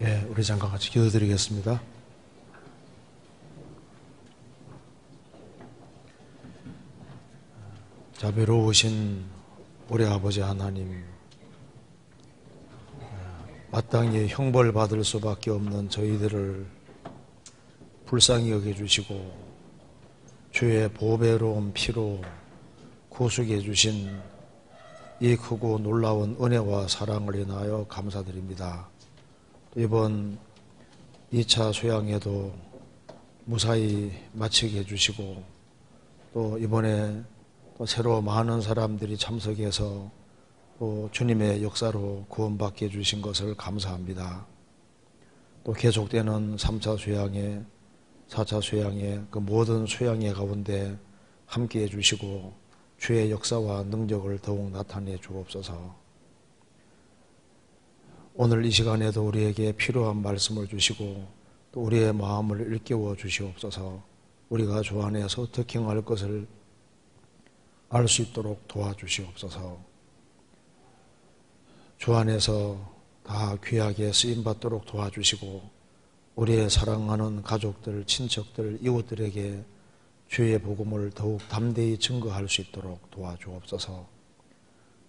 예, 우리 잠깐 같이 기도드리겠습니다. 자비로우신 우리 아버지 하나님, 마땅히 형벌받을 수밖에 없는 저희들을 불쌍히 여겨주시고 주의 보배로운 피로 구속해 주신 이 크고 놀라운 은혜와 사랑을 인하여 감사드립니다. 이번 2차 수양회도 무사히 마치게 해주시고 또 이번에 또 새로 많은 사람들이 참석해서 또 주님의 역사로 구원받게 해주신 것을 감사합니다. 또 계속되는 3차 수양회, 4차 수양회, 그 모든 수양회 가운데 함께 해주시고 주의 역사와 능력을 더욱 나타내 주옵소서. 오늘 이 시간에도 우리에게 필요한 말씀을 주시고 또 우리의 마음을 일깨워 주시옵소서. 우리가 주 안에서 어떻게 행할 것을 알 수 있도록 도와주시옵소서. 주 안에서 다 귀하게 쓰임받도록 도와주시고 우리의 사랑하는 가족들, 친척들, 이웃들에게 주의 복음을 더욱 담대히 증거할 수 있도록 도와주옵소서.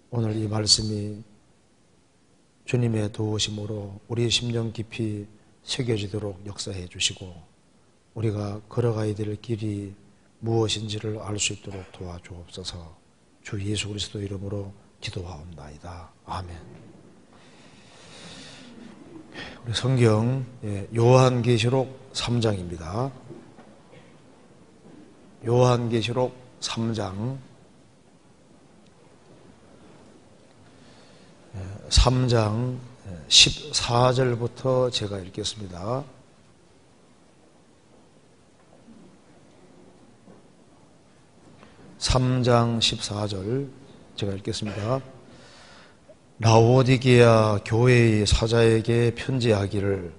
오늘 이 말씀이 주님의 도우심으로 우리 심령 깊이 새겨지도록 역사해 주시고 우리가 걸어가야 될 길이 무엇인지를 알 수 있도록 도와주옵소서. 주 예수 그리스도 이름으로 기도하옵나이다. 아멘. 우리 성경 요한계시록 3장입니다. 요한계시록 3장 3장 14절부터 제가 읽겠습니다. (3장 14절) 제가 읽겠습니다. 라오디게아 교회의 사자에게 편지하기를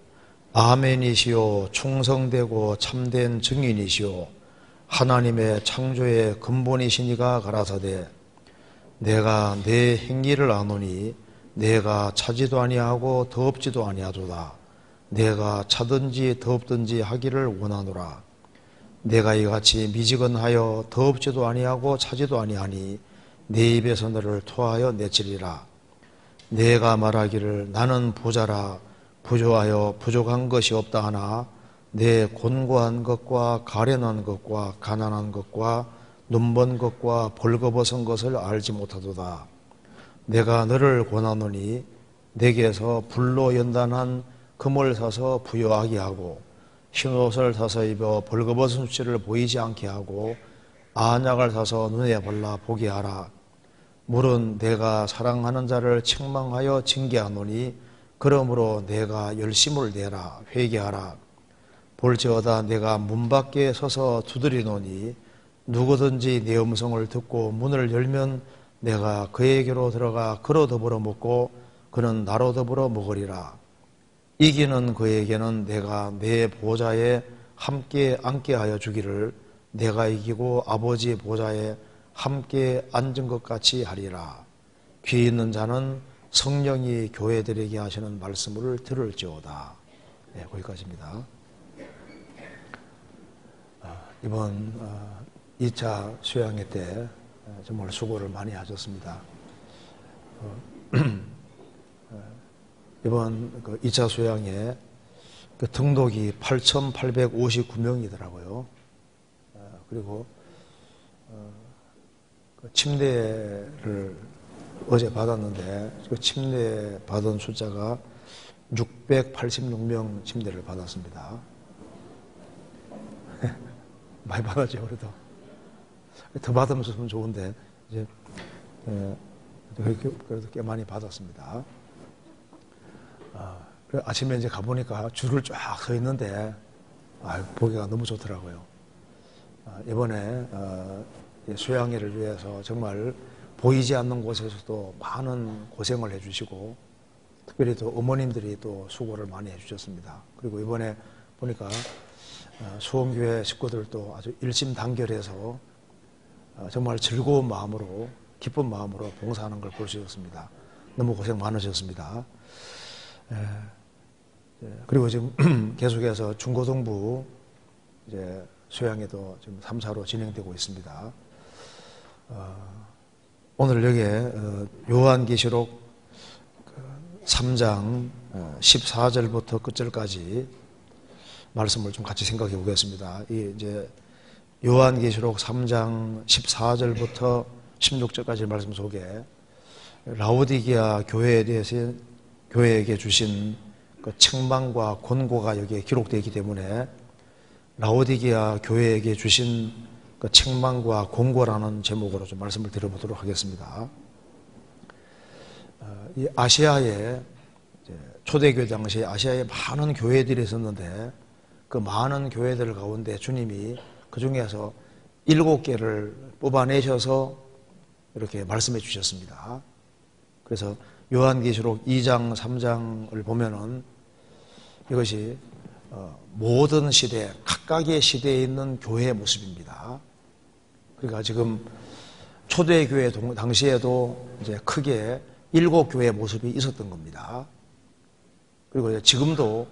아멘이시오 충성되고 참된 증인이시오 하나님의 창조의 근본이시니가 가라사대 내가 내 행위를 아노니 내가 차지도 아니하고 더럽지도 아니하도다. 내가 차든지 더럽든지 하기를 원하노라. 내가 이같이 미지근하여 더럽지도 아니하고 차지도 아니하니 내 입에서 너를 토하여 내치리라. 내가 말하기를 나는 부자라 부조하여 부족한 것이 없다 하나 내 곤고한 것과 가련한 것과 가난한 것과 눈먼 것과 벌거벗은 것을 알지 못하도다. 내가 너를 권하노니 내게서 불로 연단한 금을 사서 부요하게 하고 흰옷을 사서 입어 벌거벗은 수치를 보이지 않게 하고 안약을 사서 눈에 발라 보게 하라. 물은 내가 사랑하는 자를 책망하여 징계하노니 그러므로 내가 열심을 내라 회개하라. 볼지어다 내가 문 밖에 서서 두드리노니 누구든지 내 음성을 듣고 문을 열면 내가 그에게로 들어가 그로 더불어 먹고 그는 나로 더불어 먹으리라. 이기는 그에게는 내가 내 보좌에 함께 앉게 하여 주기를 내가 이기고 아버지 보좌에 함께 앉은 것 같이 하리라. 귀 있는 자는 성령이 교회들에게 하시는 말씀을 들을지어다. 네, 거기까지입니다. 이번 2차 수양회 때 정말 수고를 많이 하셨습니다. 이번 2차 수양회 그 등록이 8,859명이더라고요. 그리고 그 침대를 어제 받았는데 그 침대 받은 숫자가 686명 침대를 받았습니다. 많이 받았죠, 그래도. 더 받으면 좋은데, 이제, 그래도 꽤 많이 받았습니다. 아침에 이제 가보니까 줄을 쫙 서 있는데, 보기가 너무 좋더라고요. 이번에, 수양회를 위해서 정말 보이지 않는 곳에서도 많은 고생을 해주시고, 특별히 또 어머님들이 또 수고를 많이 해주셨습니다. 그리고 이번에 보니까 수원교회 식구들도 아주 일심단결해서 정말 즐거운 마음으로 기쁜 마음으로 봉사하는 걸 볼 수 있었습니다. 너무 고생 많으셨습니다. 그리고 지금 계속해서 중고등부 이제 수양에도 지금 3차로 진행되고 있습니다. 오늘 여기에 요한계시록 3장 14절부터 끝절까지 말씀을 좀 같이 생각해 보겠습니다. 이 이제 요한계시록 3장 14절부터 16절까지 말씀 속에 라오디게아 교회에 대해서 교회에게 주신 그 책망과 권고가 여기에 기록되어 있기 때문에 라오디게아 교회에게 주신 그 책망과 권고라는 제목으로 좀 말씀을 드려보도록 하겠습니다. 이 아시아에 초대교회 당시에 아시아에 많은 교회들이 있었는데 그 많은 교회들 가운데 주님이 그 중에서 7개를 뽑아내셔서 이렇게 말씀해 주셨습니다. 그래서 요한계시록 2장, 3장을 보면은 이것이 모든 시대, 각각의 시대에 있는 교회의 모습입니다. 그러니까 지금 초대교회 당시에도 이제 크게 7교회의 모습이 있었던 겁니다. 그리고 지금도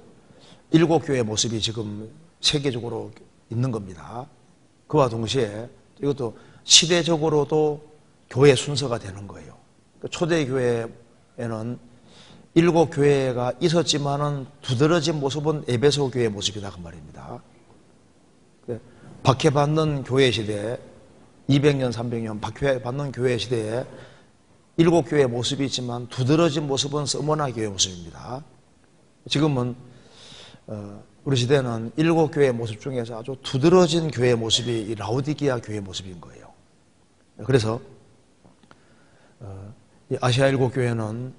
7교회의 모습이 지금 세계적으로 있는 겁니다. 그와 동시에 이것도 시대적으로도 교회 순서가 되는 거예요. 초대교회에는 7교회가 있었지만은 두드러진 모습은 에베소 교회의 모습이다 그 말입니다. 박해받는 교회 시대에 200년, 300년 박해받는 교회 시대에 7교회의 모습이 있지만 두드러진 모습은 서머나 교회의 모습입니다. 지금은 우리 시대는 7교회의 모습 중에서 아주 두드러진 교회의 모습이 이 라오디게아 교회의 모습인 거예요. 그래서 이 아시아 7교회는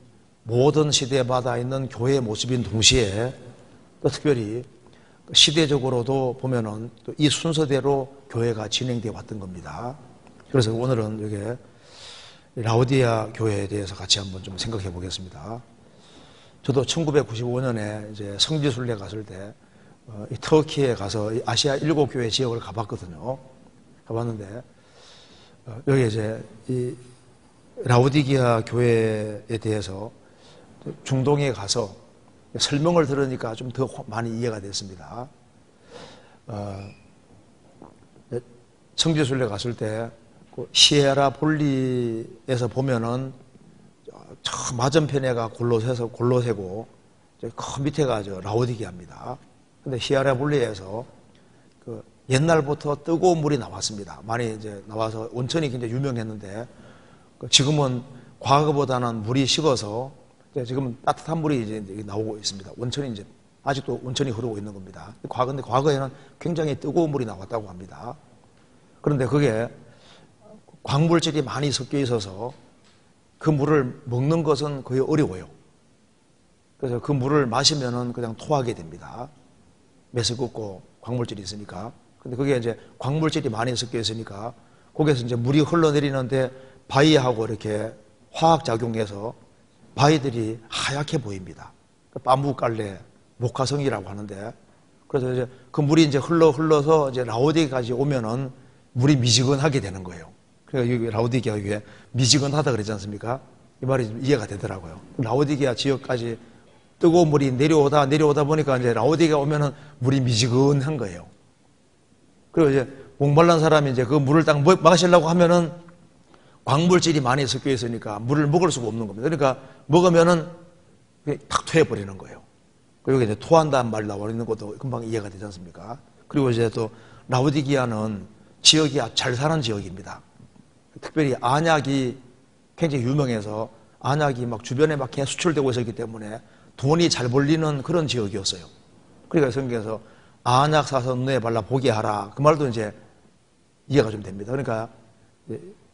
모든 시대마다 있는 교회의 모습인 동시에 또 특별히 시대적으로도 보면은 또 이 순서대로 교회가 진행되어 왔던 겁니다. 그래서 오늘은 여기 라오디게아 교회에 대해서 같이 한번 좀 생각해 보겠습니다. 저도 1995년에 이제 성지순례 갔을 때 이 터키에 가서 이 아시아 7교회 지역을 가봤거든요. 가봤는데 여기 이제 이 라오디게아 교회에 대해서 중동에 가서 설명을 들으니까 좀 더 많이 이해가 됐습니다. 성지순례 갔을 때 시에라 볼리에서 보면은 저 맞은편에가 골로새고 그 밑에가 라오디게아입니다. 근데 시에라 볼리에서 그 옛날부터 뜨거운 물이 나왔습니다. 많이 이제 나와서 온천이 굉장히 유명했는데 지금은 과거보다는 물이 식어서 지금은 따뜻한 물이 이제 나오고 있습니다. 온천이 이제 아직도 온천이 흐르고 있는 겁니다. 근데 과거에는 굉장히 뜨거운 물이 나왔다고 합니다. 그런데 그게 광물질이 많이 섞여 있어서 그 물을 먹는 것은 거의 어려워요. 그래서 그 물을 마시면은 그냥 토하게 됩니다. 메스껍고 광물질이 있으니까. 근데 그게 이제 광물질이 많이 섞여 있으니까 거기에서 이제 물이 흘러내리는데 바위하고 이렇게 화학작용해서 바위들이 하얗게 보입니다. 빠무깔레, 목화성이라고 하는데, 그래서 이제 그 물이 이제 흘러서 이제 라오디게아까지 오면은 물이 미지근하게 되는 거예요. 그러니까 여기 라오디게아 위에 미지근하다 그러지 않습니까? 이 말이 좀 이해가 되더라고요. 라오디게아 지역까지 뜨거운 물이 내려오다 보니까 이제 라오디게아 오면은 물이 미지근한 거예요. 그리고 이제 목말란 사람이 이제 그 물을 딱 마시려고 하면은 광물질이 많이 섞여 있으니까 물을 먹을 수가 없는 겁니다. 그러니까 먹으면은 탁 토해버리는 거예요. 그리고 이제 토한다는 말이 나와 있는 것도 금방 이해가 되지 않습니까? 그리고 이제 또 라오디게아는 지역이 잘 사는 지역입니다. 특별히 안약이 굉장히 유명해서 안약이 막 주변에 막 계속 수출되고 있었기 때문에 돈이 잘 벌리는 그런 지역이었어요. 그러니까 성경에서 안약 사서 눈에 발라 보게 하라. 그 말도 이제 이해가 좀 됩니다. 그러니까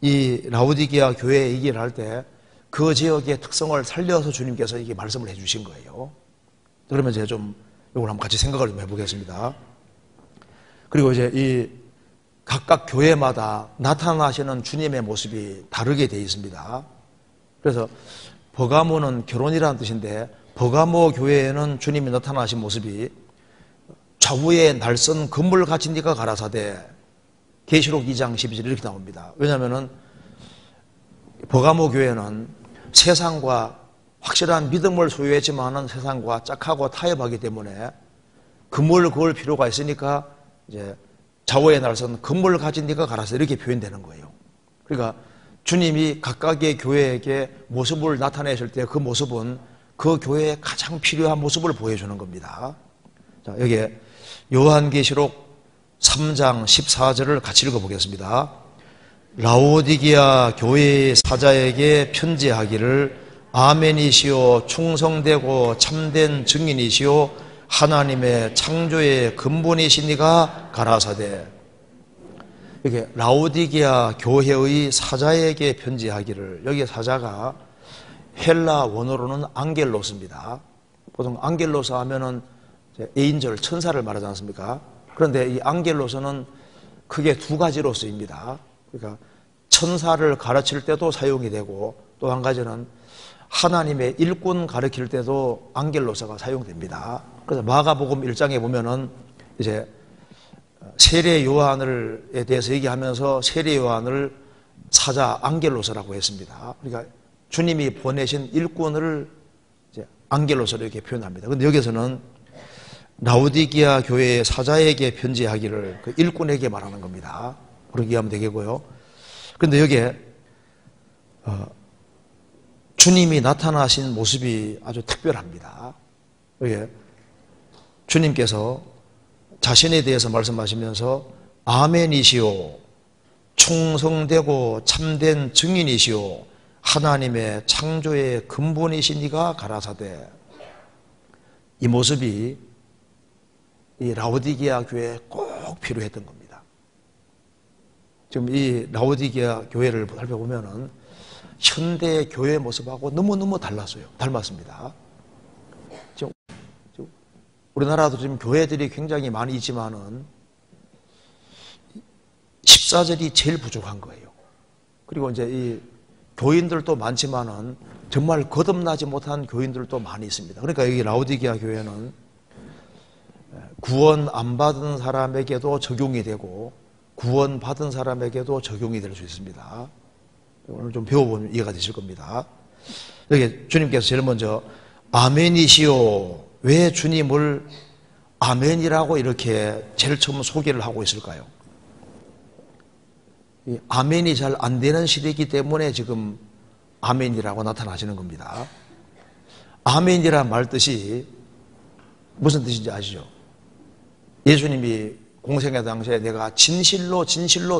이 라오디게아 교회 얘기를 할 때 그 지역의 특성을 살려서 주님께서 이게 말씀을 해주신 거예요. 그러면 제가 좀 이걸 한번 같이 생각을 좀 해보겠습니다. 그리고 이제 이 각각 교회마다 나타나시는 주님의 모습이 다르게 되어 있습니다. 그래서 버가모는 결혼이라는 뜻인데 버가모 교회에는 주님이 나타나신 모습이 좌우에 날선 건물 같이 네가 가라사대 계시록 2장 12절 이렇게 나옵니다. 왜냐하면은 버가모 교회는 세상과 확실한 믿음을 소유했지만은 세상과 짝하고 타협하기 때문에 금을 그을 필요가 있으니까 이제 좌우의 날선 금을 가진 네가 가라서 이렇게 표현되는 거예요. 그러니까 주님이 각각의 교회에게 모습을 나타내실 때 그 모습은 그 교회에 가장 필요한 모습을 보여주는 겁니다. 자, 여기에 요한계시록 3장 14절을 같이 읽어보겠습니다. 라오디게아 교회의 사자에게 편지하기를 아멘이시오 충성되고 참된 증인이시오 하나님의 창조의 근본이시니가 가라사대. 이게 라오디게아 교회의 사자에게 편지하기를, 여기 사자가 헬라 원어로는 앙겔로스입니다. 보통 앙겔로스 하면은 에인절, 천사를 말하지 않습니까? 그런데 이 앙겔로스는 크게 두 가지로 쓰입니다. 그러니까 천사를 가르칠 때도 사용이 되고, 또 한 가지는 하나님의 일꾼 가르칠 때도 앙겔로스가 사용됩니다. 그래서 마가복음 1장에 보면은 이제 세례 요한에 대해서 얘기하면서 세례 요한을 사자 앙겔로스라고 했습니다. 그러니까 주님이 보내신 일꾼을 이제 앙겔로스로 이렇게 표현합니다. 그런데 여기서는 라오디게아 교회의 사자에게 편지하기를 그 일꾼에게 말하는 겁니다. 그렇게 이해하면 되겠고요. 그런데 여기에 주님이 나타나신 모습이 아주 특별합니다. 여기에 주님께서 자신에 대해서 말씀하시면서 아멘이시오 충성되고 참된 증인이시오 하나님의 창조의 근본이시니가 가라사대. 이 모습이 이 라오디게아 교회에 꼭 필요했던 겁니다. 지금 이 라오디게아 교회를 살펴보면은 현대 교회 모습하고 너무너무 닮았습니다. 지금 우리나라도 지금 교회들이 굉장히 많이 있지만은 14절이 제일 부족한 거예요. 그리고 이제 이 교인들도 많지만은 정말 거듭나지 못한 교인들도 많이 있습니다. 그러니까 여기 라오디게아 교회는 구원 안 받은 사람에게도 적용이 되고 구원 받은 사람에게도 적용이 될 수 있습니다. 오늘 좀 배워보면 이해가 되실 겁니다. 여기 주님께서 제일 먼저 아멘이시오. 왜 주님을 아멘이라고 이렇게 제일 처음 소개를 하고 있을까요? 이 아멘이 잘 안 되는 시대이기 때문에 지금 아멘이라고 나타나시는 겁니다. 아멘이란 말 뜻이 무슨 뜻인지 아시죠? 예수님이 공생의 당시에 내가 진실로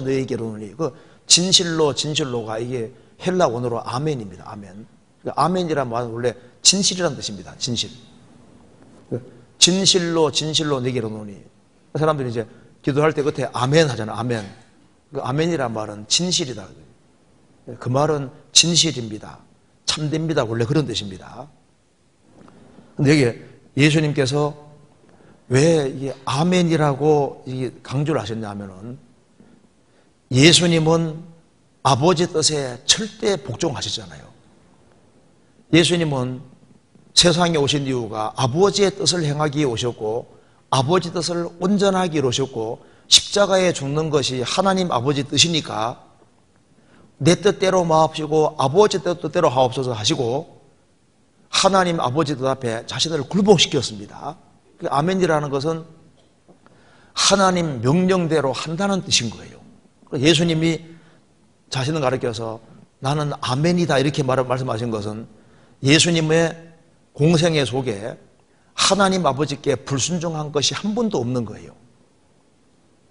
너에게 이르노니, 그 진실로가 이게 헬라 원어로 아멘입니다. 아멘. 그러니까 아멘이란 말은 원래 진실이란 뜻입니다. 진실로 내게 이르노니. 사람들이 이제 기도할 때 끝에 아멘 하잖아요. 아멘. 그 아멘이란 말은 진실이다. 그 말은 진실입니다. 참됩니다. 원래 그런 뜻입니다. 근데 여기 예수님께서 왜 이 아멘이라고 강조를 하셨냐면은 예수님은 아버지 뜻에 절대 복종하시잖아요. 예수님은 세상에 오신 이유가 아버지의 뜻을 행하기 위해 오셨고 아버지 뜻을 온전하게 이루셨고 십자가에 죽는 것이 하나님 아버지 뜻이니까 내 뜻대로 마옵시고 아버지 뜻대로 하옵소서 하시고 하나님 아버지 뜻 앞에 자신을 굴복시켰습니다. 아멘이라는 것은 하나님 명령대로 한다는 뜻인 거예요. 예수님이 자신을 가리켜서 나는 아멘이다 이렇게 말씀하신 것은 예수님의 공생애 속에 하나님 아버지께 불순종한 것이 한 번도 없는 거예요.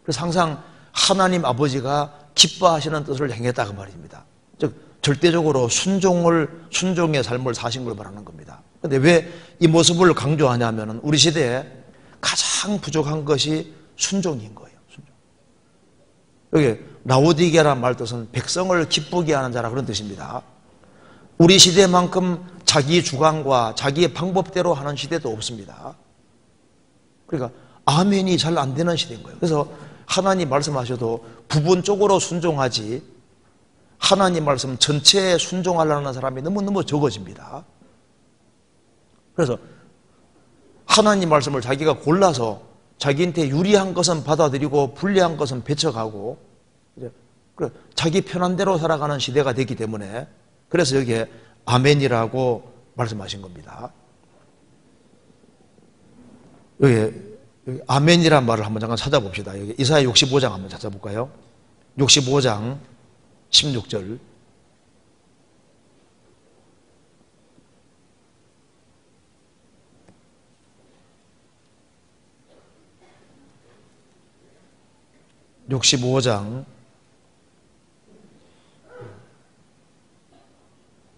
그래서 항상 하나님 아버지가 기뻐하시는 뜻을 행했다 그 말입니다. 즉 절대적으로 순종의 삶을 사신 걸 말하는 겁니다. 그런데 왜 이 모습을 강조하냐면 우리 시대에 가장 부족한 것이 순종인 거예요. 순종. 여기 라오디게라는 말 뜻은 백성을 기쁘게 하는 자라 그런 뜻입니다. 우리 시대만큼 자기 주관과 자기의 방법대로 하는 시대도 없습니다. 그러니까 아멘이 잘 안 되는 시대인 거예요. 그래서 하나님 말씀하셔도 부분적으로 순종하지 하나님 말씀 전체에 순종하려는 사람이 너무너무 적어집니다. 그래서 하나님 말씀을 자기가 골라서 자기한테 유리한 것은 받아들이고 불리한 것은 배척하고 자기 편한 대로 살아가는 시대가 됐기 때문에 그래서 여기에 아멘이라고 말씀하신 겁니다. 여기 아멘이란 말을 한번 잠깐 찾아봅시다. 여기 이사야 65장 한번 찾아볼까요? 65장 16절. (65장)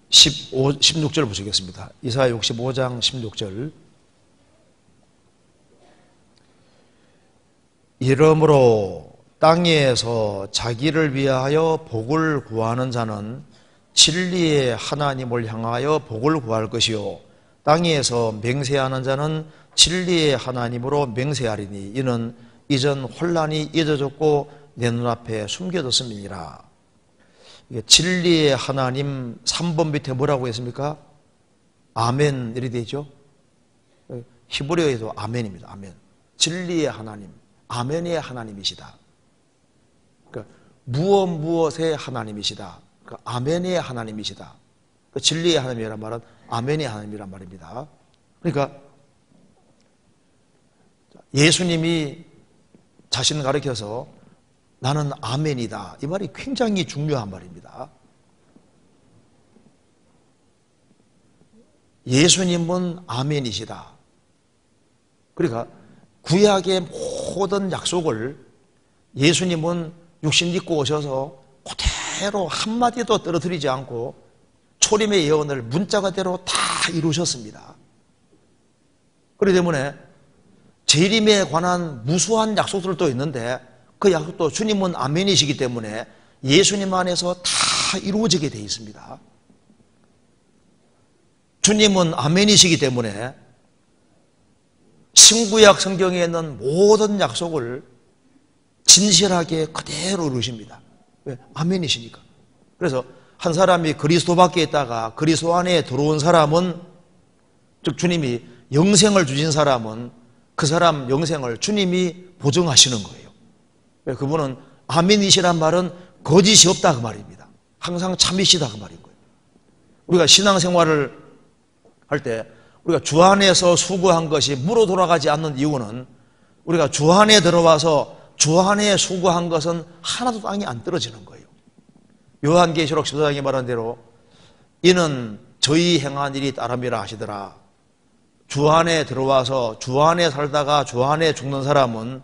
16절 보시겠습니다. 이사야 65장 16절. 이러므로 땅에서 자기를 위하여 복을 구하는 자는 진리의 하나님을 향하여 복을 구할 것이요 땅에서 맹세하는 자는 진리의 하나님으로 맹세하리니 이는 이전 혼란이 잊어졌고 내 눈앞에 숨겨졌음이니라. 진리의 하나님 3번 밑에 뭐라고 했습니까? 아멘 이렇게 되죠. 히브리어에도 아멘입니다. 아멘. 진리의 하나님, 아멘의 하나님이시다. 그러니까 무엇의 하나님이시다. 그러니까 아멘의 하나님이시다. 그러니까 진리의 하나님이란 말은 아멘의 하나님이란 말입니다. 그러니까 예수님이 자신을 가리켜서 나는 아멘이다. 이 말이 굉장히 중요한 말입니다. 예수님은 아멘이시다. 그러니까 구약의 모든 약속을 예수님은 육신 입고 오셔서 그대로 한마디도 떨어뜨리지 않고 초림의 예언을 문자 그대로 다 이루셨습니다. 그렇기 때문에 재림에 관한 무수한 약속들도 있는데 그 약속도 주님은 아멘이시기 때문에 예수님 안에서 다 이루어지게 되어 있습니다. 주님은 아멘이시기 때문에 신구약 성경에 있는 모든 약속을 진실하게 그대로 이루십니다. 왜? 아멘이시니까. 그래서 한 사람이 그리스도 밖에 있다가 그리스도 안에 들어온 사람은, 즉 주님이 영생을 주신 사람은 그 사람 영생을 주님이 보증하시는 거예요. 그분은 아멘이시란 말은 거짓이 없다 그 말입니다. 항상 참이시다 그 말인 거예요. 우리가 신앙생활을 할 때 우리가 주 안에서 수고한 것이 무로 돌아가지 않는 이유는 우리가 주 안에 들어와서 주 안에 수고한 것은 하나도 땅에 안 떨어지는 거예요. 요한계시록 14장에 말한 대로 이는 저희 행한 일이 따름이라 하시더라. 주 안에 들어와서 주 안에 살다가 주 안에 죽는 사람은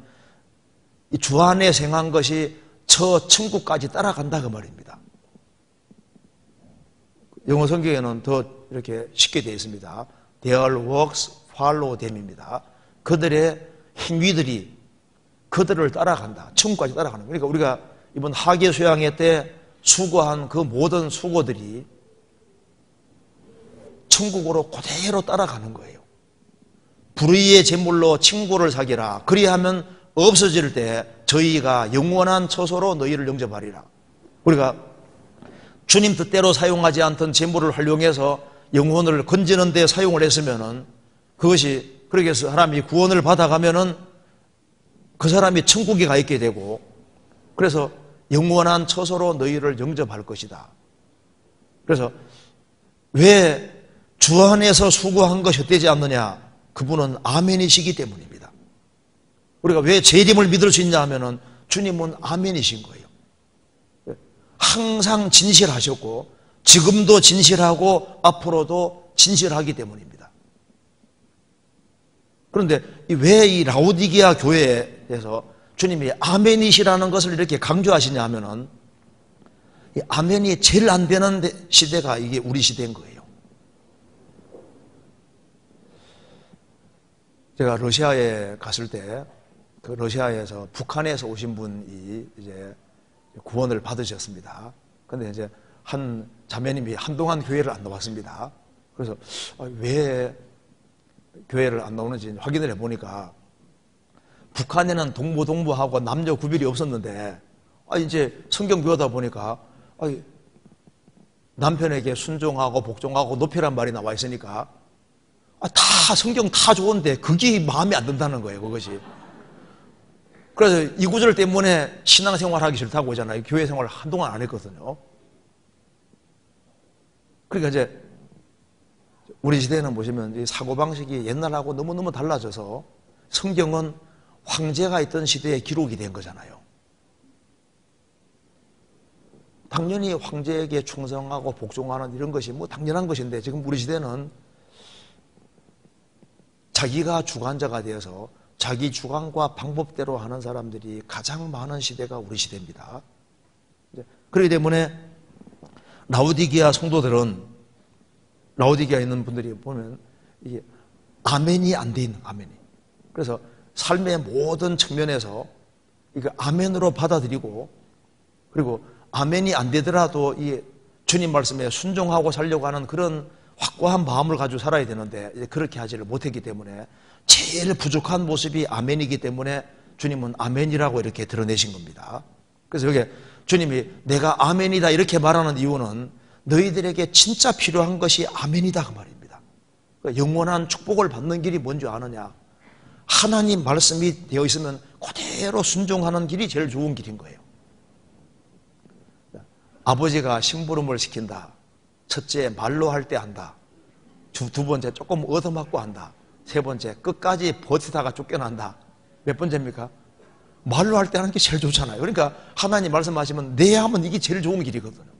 이 주 안에 생한 것이 저 천국까지 따라간다 그 말입니다. 영어 성경에는 더 이렇게 쉽게 되어 있습니다. Their works follow them입니다. 그들의 행위들이 그들을 따라간다. 천국까지 따라가는 거예요. 그러니까 우리가 이번 하계 수양회 때 수고한 그 모든 수고들이 천국으로 그대로 따라가는 거예요. 불의의 제물로 친구를 사귀라. 그리하면 없어질 때 저희가 영원한 처소로 너희를 영접하리라. 우리가 주님 뜻대로 사용하지 않던 제물을 활용해서 영혼을 건지는 데 사용을 했으면은 그것이 그렇게 해서 사람이 구원을 받아가면은 그 사람이 천국에 가 있게 되고 그래서 영원한 처소로 너희를 영접할 것이다. 그래서 왜 주 안에서 수고한 것이 헛되지 않느냐? 그분은 아멘이시기 때문입니다. 우리가 왜 재림을 믿을 수 있냐 하면은 주님은 아멘이신 거예요. 항상 진실하셨고 지금도 진실하고 앞으로도 진실하기 때문입니다. 그런데 왜 이 라오디게아 교회에서 주님이 아멘이시라는 것을 이렇게 강조하시냐 하면은 이 아멘이 제일 안 되는 시대가 이게 우리 시대인 거예요. 제가 러시아에 갔을 때 그 러시아에서 북한에서 오신 분이 이제 구원을 받으셨습니다. 근데 이제 한 자매님이 한동안 교회를 안 나왔습니다. 그래서 왜 교회를 안 나오는지 확인을 해보니까 북한에는 동부하고 남녀 구별이 없었는데 이제 성경 배우다 보니까 남편에게 순종하고 복종하고 높이란 말이 나와 있으니까 다 성경 다 좋은데 그게 마음에 안 든다는 거예요. 그것이. 그래서 이 구절 때문에 신앙생활 하기 싫다고 하잖아요. 교회 생활을 한동안 안 했거든요. 그러니까 이제 우리 시대는 보시면 이 사고방식이 옛날하고 너무너무 달라져서 성경은 황제가 있던 시대에 기록이 된 거잖아요. 당연히 황제에게 충성하고 복종하는 이런 것이 뭐 당연한 것인데, 지금 우리 시대는 자기가 주관자가 되어서 자기 주관과 방법대로 하는 사람들이 가장 많은 시대가 우리 시대입니다. 그렇기 때문에 라오디게아 성도들은, 라오디게아에 있는 분들이 보면 이게 아멘이 안 돼 있는, 아멘이. 그래서 삶의 모든 측면에서 이거 아멘으로 받아들이고, 그리고 아멘이 안 되더라도 이 주님 말씀에 순종하고 살려고 하는 그런 확고한 마음을 가지고 살아야 되는데, 이제 그렇게 하지를 못했기 때문에 제일 부족한 모습이 아멘이기 때문에 주님은 아멘이라고 이렇게 드러내신 겁니다. 그래서 여기 주님이 내가 아멘이다 이렇게 말하는 이유는 너희들에게 진짜 필요한 것이 아멘이다 그 말입니다. 그러니까 영원한 축복을 받는 길이 뭔지 아느냐? 하나님 말씀이 되어 있으면 그대로 순종하는 길이 제일 좋은 길인 거예요. 아버지가 심부름을 시킨다. 첫째, 말로 할 때 한다. 두 번째, 조금 얻어맞고 한다. 세 번째, 끝까지 버티다가 쫓겨난다. 몇 번째입니까? 말로 할 때 하는 게 제일 좋잖아요. 그러니까 하나님 말씀하시면 내 하면 이게 제일 좋은 길이거든요.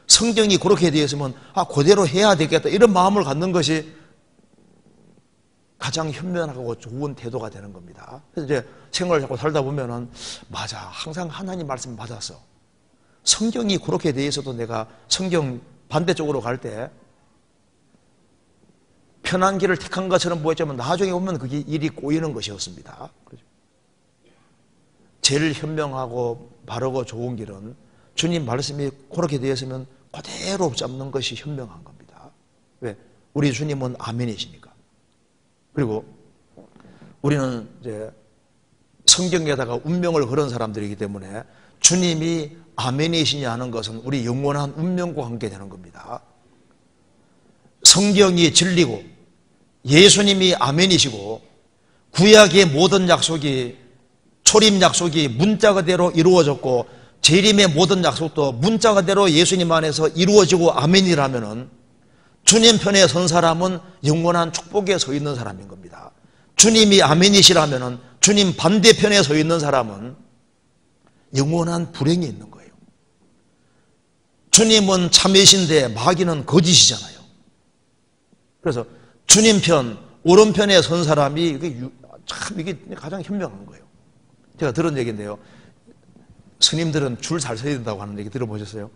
성경이 그렇게 되어 있으면 그대로 해야 되겠다 이런 마음을 갖는 것이 가장 현명하고 좋은 태도가 되는 겁니다. 그래서 이제 생활을 자꾸 살다 보면은 맞아, 항상 하나님 말씀 맞았어. 성경이 그렇게 되어 있어도 내가 성경 반대쪽으로 갈 때 편한 길을 택한 것처럼 보였지만 나중에 보면 그게 일이 꼬이는 것이었습니다. 제일 현명하고 바르고 좋은 길은 주님 말씀이 그렇게 되어 있으면 그대로 잡는 것이 현명한 겁니다. 왜? 우리 주님은 아멘이시니까. 그리고 우리는 이제 성경에다가 운명을 걸은 사람들이기 때문에 주님이 아멘이시냐 하는 것은 우리 영원한 운명과 관계되는 겁니다. 성경이 진리고 예수님이 아멘이시고 구약의 모든 약속이, 초림 약속이 문자 그대로 이루어졌고 재림의 모든 약속도 문자 그대로 예수님 안에서 이루어지고 아멘이라면은 주님 편에 선 사람은 영원한 축복에 서 있는 사람인 겁니다. 주님이 아멘이시라면은 주님 반대편에 서 있는 사람은 영원한 불행이 있는 거예요. 주님은 참이신데 마귀는 거짓이잖아요. 그래서 주님 편, 오른편에 선 사람이 이게 가장 현명한 거예요. 제가 들은 얘기인데요. 스님들은 줄 잘 서야 된다고 하는 얘기 들어보셨어요?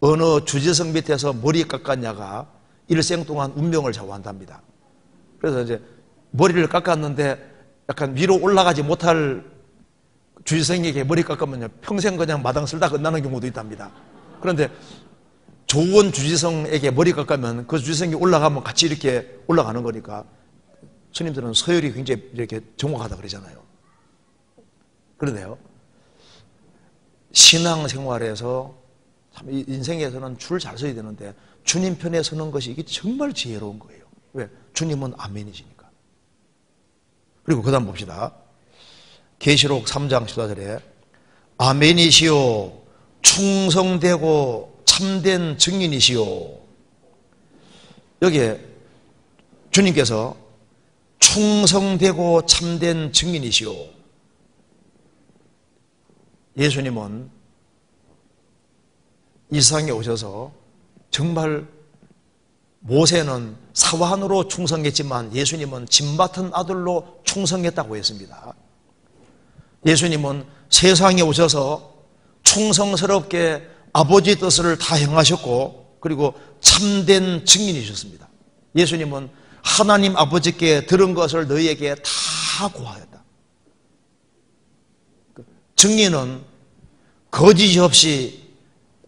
어느 주지성 밑에서 머리 깎았냐가 일생 동안 운명을 좌우한답니다. 그래서 이제 머리를 깎았는데 약간 위로 올라가지 못할 주지성에게 머리 깎으면 평생 그냥 마당 쓸다 끝나는 경우도 있답니다. 그런데 좋은 주지성에게 머리 깎으면 그 주지성이 올라가면 같이 이렇게 올라가는 거니까 스님들은 서열이 굉장히 이렇게 정확하다 그러잖아요. 그런데요, 신앙생활에서 참 인생에서는 줄 잘 서야 되는데 주님 편에 서는 것이 이게 정말 지혜로운 거예요. 왜? 주님은 아멘이시니까. 그리고 그 다음 봅시다. 계시록 3장 14절에 아멘이시오 충성되고 참된 증인이시오. 여기에 주님께서 충성되고 참된 증인이시오. 예수님은 이 세상에 오셔서 정말 모세는 사환으로 충성했지만 예수님은 진받은 아들로 충성했다고 했습니다. 예수님은 세상에 오셔서 충성스럽게 아버지 뜻을 다 행하셨고 그리고 참된 증인이셨습니다. 예수님은 하나님 아버지께 들은 것을 너희에게 다 고하였다. 증인은 거짓이 없이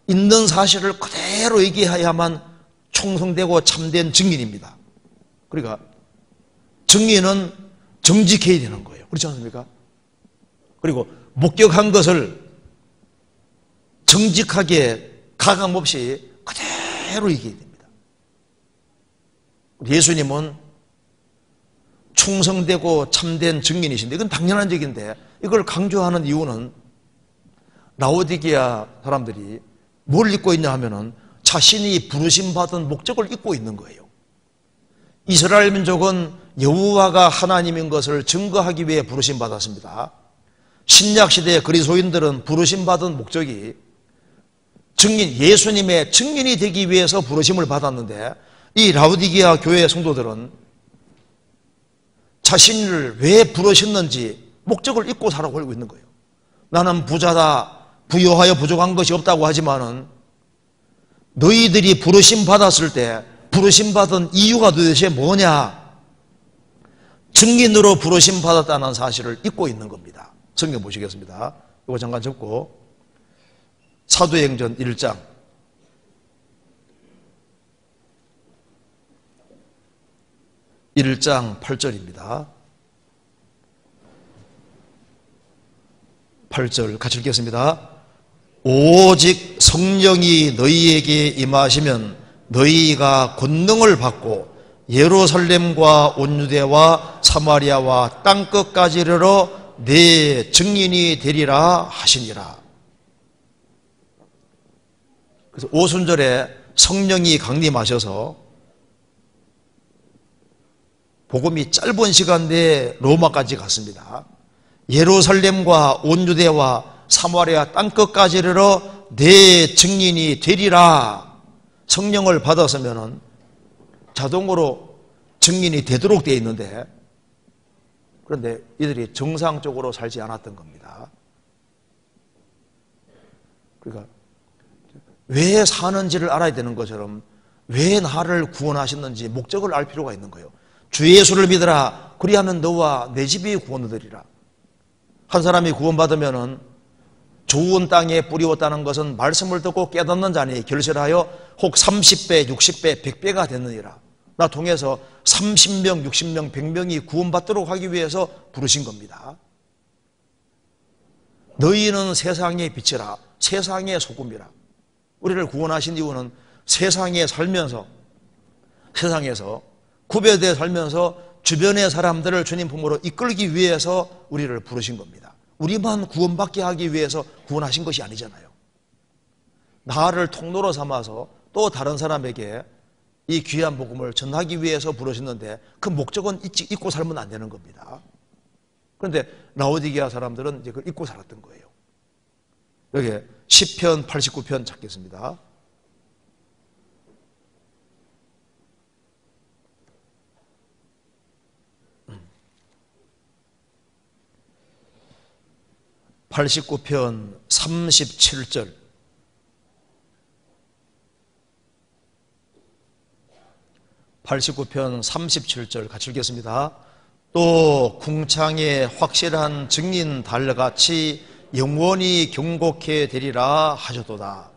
있는 사실을 그대로 얘기해야만 충성되고 참된 증인입니다. 그러니까 증인은 정직해야 되는 거예요. 그렇지 않습니까? 그리고 목격한 것을 정직하게 가감없이 그대로 얘기해야 됩니다. 예수님은 충성되고 참된 증인이신데 이건 당연한 얘기인데 이걸 강조하는 이유는 라오디게아 사람들이 뭘 잊고 있냐 하면은 자신이 부르심 받은 목적을 잊고 있는 거예요. 이스라엘 민족은 여호와가 하나님인 것을 증거하기 위해 부르심 받았습니다. 신약 시대의 그리스도인들은 부르심 받은 목적이 예수님의 증인이 되기 위해서 부르심을 받았는데, 이 라오디게아 교회 성도들은 자신을 왜 부르셨는지 목적을 잊고 살아가고 있는 거예요. 나는 부자다, 부유하여 부족한 것이 없다고 하지만은 너희들이 부르심 받았을 때 부르심 받은 이유가 도대체 뭐냐? 증인으로 부르심 받았다는 사실을 잊고 있는 겁니다. 성경 보시겠습니다. 이거 잠깐 접고 사도행전 1장 8절입니다. 8절 같이 읽겠습니다. 오직 성령이 너희에게 임하시면 너희가 권능을 받고 예루살렘과 온 유대와 사마리아와 땅끝까지 이르러 내 증인이 되리라 하시니라. 그래서 오순절에 성령이 강림하셔서 복음이 짧은 시간 내에 로마까지 갔습니다. 예루살렘과 온 유대와 사마리아 땅끝까지 이르러 내 증인이 되리라. 성령을 받았으면 자동으로 증인이 되도록 되어 있는데, 그런데 이들이 정상적으로 살지 않았던 겁니다. 그러니까 왜 사는지를 알아야 되는 것처럼 왜 나를 구원하셨는지 목적을 알 필요가 있는 거예요. 주 예수를 믿으라. 그리하면 너와 내 집이 구원을 얻으리라. 한 사람이 구원받으면은 좋은 땅에 뿌리웠다는 것은 말씀을 듣고 깨닫는 자니 결실하여 혹 30배, 60배, 100배가 됐느니라. 나 통해서 30명, 60명, 100명이 구원받도록 하기 위해서 부르신 겁니다. 너희는 세상의 빛이라, 세상의 소금이라. 우리를 구원하신 이유는 세상에 살면서, 세상에서 구별되어 살면서 주변의 사람들을 주님 품으로 이끌기 위해서 우리를 부르신 겁니다. 우리만 구원받게 하기 위해서 구원하신 것이 아니잖아요. 나를 통로로 삼아서 또 다른 사람에게 이 귀한 복음을 전하기 위해서 부르셨는데 그 목적은 잊고 살면 안 되는 겁니다. 그런데 라오디게아 사람들은 이제 그걸 잊고 살았던 거예요. 여기 시편 89편 찾겠습니다. (89편) 37절. (89편) 37절 같이 읽겠습니다. 또 궁창에 확실한 증인 달같이 영원히 경고케 되리라 하셨도다.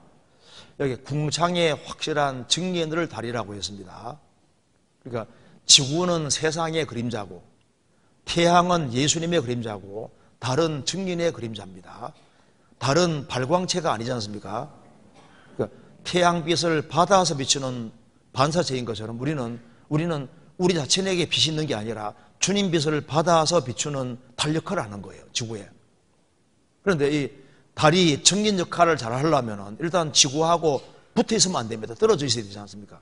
여기 궁창에 확실한 증인을 달이라고 했습니다. 그러니까 지구는 세상의 그림자고 태양은 예수님의 그림자고 달은 증인의 그림자입니다. 달은 발광체가 아니지 않습니까? 그러니까 태양빛을 받아서 비추는 반사체인 것처럼 우리는 우리 자신에게 빛이 있는 게 아니라 주님 빛을 받아서 비추는 달 역할을 하는 거예요, 지구에. 그런데 이 달이 증인 역할을 잘 하려면 일단 지구하고 붙어 있으면 안 됩니다. 떨어져 있어야 되지 않습니까?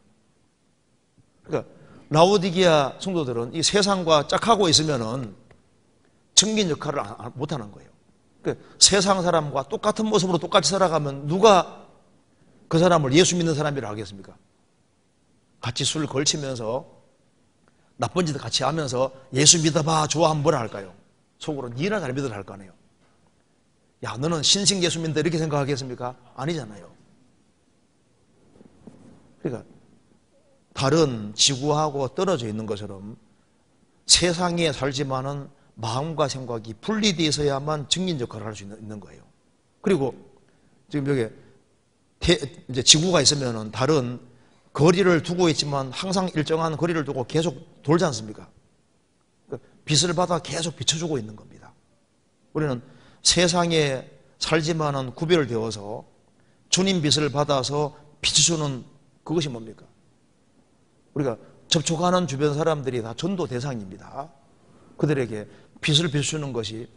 그러니까 라오디게아 성도들은 이 세상과 짝하고 있으면은 증인 역할을 못 하는 거예요. 그러니까 세상 사람과 똑같은 모습으로 똑같이 살아가면 누가 그 사람을 예수 믿는 사람이라고 하겠습니까? 같이 술 걸치면서 나쁜 짓 같이 하면서 예수 믿어봐 좋아하면 뭐라 할까요? 속으로 니나 잘 믿으라 할 거 아니에요. 야, 너는 신식 예수 믿는다 이렇게 생각하겠습니까? 아니잖아요. 그러니까 달은 지구하고 떨어져 있는 것처럼 세상에 살지만은 마음과 생각이 분리되어 있어야만 증인 역할을 할 수 있는 거예요. 그리고 지금 여기 이제 지구가 있으면은 달은 거리를 두고 있지만 항상 일정한 거리를 두고 계속 돌지 않습니까? 빛을 받아 계속 비춰주고 있는 겁니다. 우리는 세상에 살지만은 구별되어서 주님 빛을 받아서 비춰주는 그것이 뭡니까? 우리가 접촉하는 주변 사람들이 다 전도 대상입니다. 그들에게 빛을 비추는 것이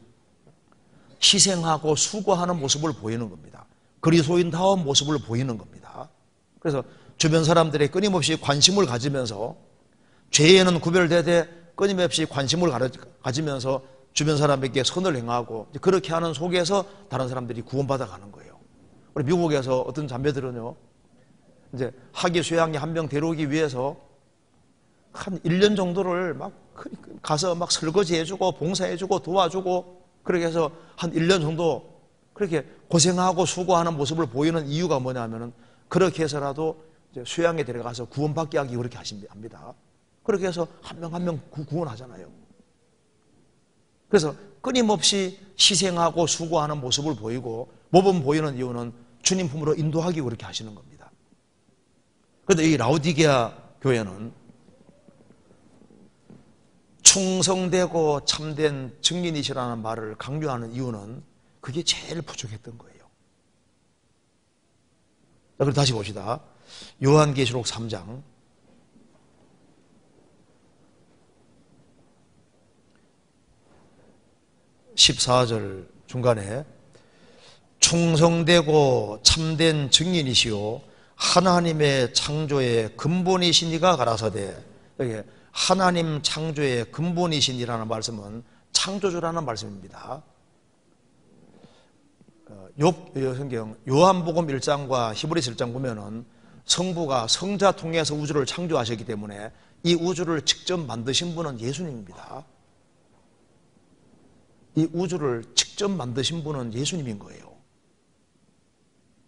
희생하고 수고하는 모습을 보이는 겁니다. 그리스도인다운 모습을 보이는 겁니다. 그래서 주변 사람들의 끊임없이 관심을 가지면서 죄에는 구별되되 끊임없이 관심을 가지면서 주변 사람에게 선을 행하고 그렇게 하는 속에서 다른 사람들이 구원받아 가는 거예요. 우리 미국에서 어떤 자매들은요, 이제 학위 수양에 한 명 데려오기 위해서 한 1년 정도를 막 가서 막 설거지 해주고 봉사해주고 도와주고 그렇게 해서 한 1년 정도 그렇게 고생하고 수고하는 모습을 보이는 이유가 뭐냐면은 그렇게 해서라도 이제 수양에 데려가서 구원받게 하기 그렇게 합니다. 그렇게 해서 한 명 한 명 구원하잖아요. 그래서 끊임없이 희생하고 수고하는 모습을 보이고 모범 보이는 이유는 주님 품으로 인도하기 그렇게 하시는 겁니다. 그런데 이 라오디게아 교회는 충성되고 참된 증인이시라는 말을 강조하는 이유는 그게 제일 부족했던 거예요. 자, 그럼 다시 봅시다. 요한계시록 3장 14절 중간에 충성되고 참된 증인이시요 하나님의 창조의 근본이시니가 가라사대. 여기 하나님 창조의 근본이시니라는 말씀은 창조주라는 말씀입니다. 성경 요한복음 1장과 히브리서 1장 보면은 성부가 성자 통해서 우주를 창조하셨기 때문에 이 우주를 직접 만드신 분은 예수님입니다. 이 우주를 직접 만드신 분은 예수님인 거예요.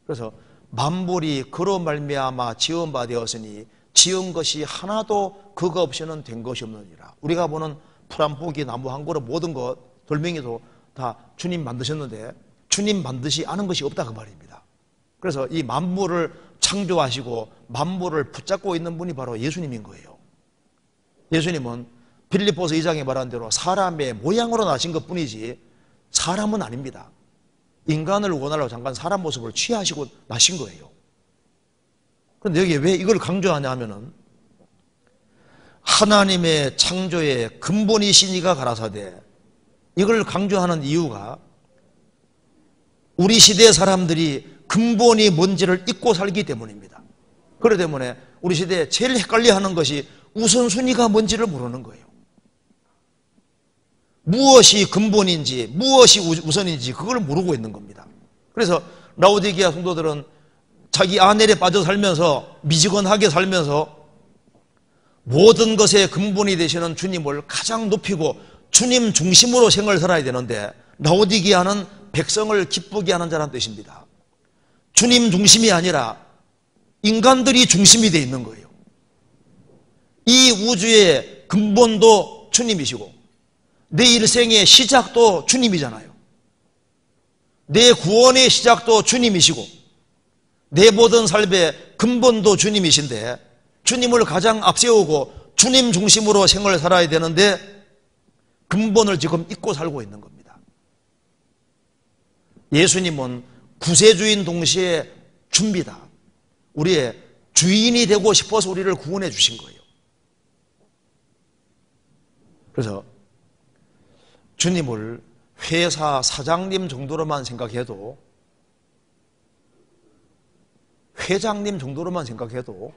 그래서 만물이 그로 말미암아 지은 바 되었으니 지은 것이 하나도 그거 없이는 된 것이 없느니라. 우리가 보는 풀 한 포기, 나무 한 그루, 모든 것, 돌멩이도 다 주님 만드셨는데 주님 만드시 않은 것이 없다 그 말입니다. 그래서 이 만물을 창조하시고 만물을 붙잡고 있는 분이 바로 예수님인 거예요. 예수님은 빌립보서 2장에 말한 대로 사람의 모양으로 나신 것뿐이지 사람은 아닙니다. 인간을 원하려고 잠깐 사람 모습을 취하시고 나신 거예요. 그런데 여기에 왜 이걸 강조하냐 하면은 하나님의 창조의 근본이시니가 가라사대, 이걸 강조하는 이유가 우리 시대 사람들이 근본이 뭔지를 잊고 살기 때문입니다. 그렇기 때문에 우리 시대에 제일 헷갈려하는 것이 우선순위가 뭔지를 모르는 거예요. 무엇이 근본인지 무엇이 우선인지 그걸 모르고 있는 겁니다. 그래서 라오디게아 성도들은 자기 아내에 빠져 살면서 미지근하게 살면서 모든 것의 근본이 되시는 주님을 가장 높이고 주님 중심으로 생을 살아야 되는데 라오디게아는 백성을 기쁘게 하는 자라는 뜻입니다. 주님 중심이 아니라 인간들이 중심이 되어 있는 거예요. 이 우주의 근본도 주님이시고 내 일생의 시작도 주님이잖아요. 내 구원의 시작도 주님이시고 내 모든 삶의 근본도 주님이신데 주님을 가장 앞세우고 주님 중심으로 생을 살아야 되는데 근본을 지금 잊고 살고 있는 겁니다. 예수님은 구세주인 동시에 주입니다. 우리의 주인이 되고 싶어서 우리를 구원해 주신 거예요. 그래서 주님을 회사 사장님 정도로만 생각해도, 회장님 정도로만 생각해도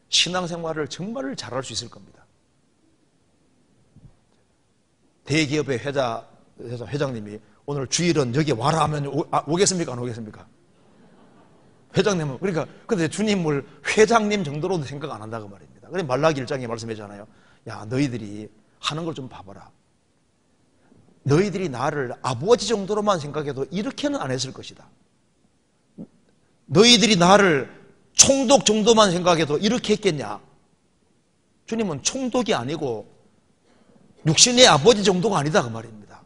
신앙생활을 정말 잘할 수 있을 겁니다. 대기업의 회장님이 오늘 주일은 여기 와라 하면 오겠습니까? 안 오겠습니까? 회장님은, 그러니까, 근데 주님을 회장님 정도로도 생각 안 한다고 말입니다. 그래, 말라기 1장에 말씀하잖아요. 야, 너희들이 하는 걸 좀 봐봐라. 너희들이 나를 아버지 정도로만 생각해도 이렇게는 안 했을 것이다. 너희들이 나를 총독 정도만 생각해도 이렇게 했겠냐? 주님은 총독이 아니고 육신의 아버지 정도가 아니다 그 말입니다.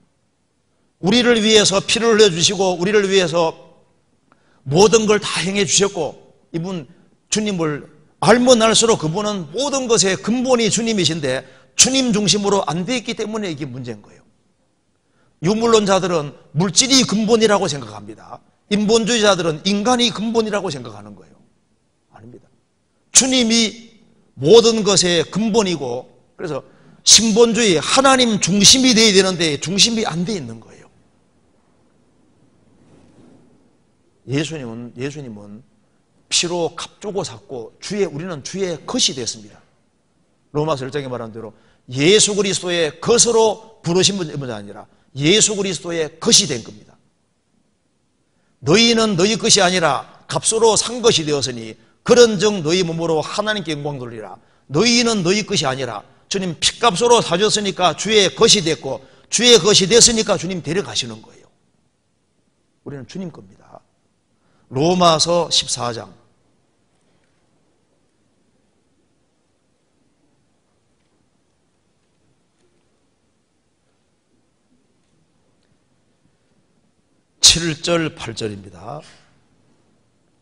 우리를 위해서 피를 흘려주시고 우리를 위해서 모든 걸 다 행해 주셨고, 이분 주님을 알면 알수록 그분은 모든 것의 근본이 주님이신데 주님 중심으로 안 돼 있기 때문에 이게 문제인 거예요. 유물론자들은 물질이 근본이라고 생각합니다. 인본주의자들은 인간이 근본이라고 생각하는 거예요. 아닙니다. 주님이 모든 것의 근본이고, 그래서 신본주의 하나님 중심이 되어야 되는데 중심이 안 돼 있는 거예요. 예수님은 피로 값주고 샀고 우리는 주의 것이 됐습니다. 로마서 1장에 말한 대로 예수 그리스도의 것으로 부르신 분이 아니라 예수 그리스도의 것이 된 겁니다. 너희는 너희 것이 아니라 값으로 산 것이 되었으니 그런즉 너희 몸으로 하나님께 영광 돌리라. 너희는 너희 것이 아니라 주님 핏값으로 사줬으니까 주의 것이 됐고 주의 것이 됐으니까 주님 데려가시는 거예요. 우리는 주님 겁니다. 로마서 14장 7절 8절입니다.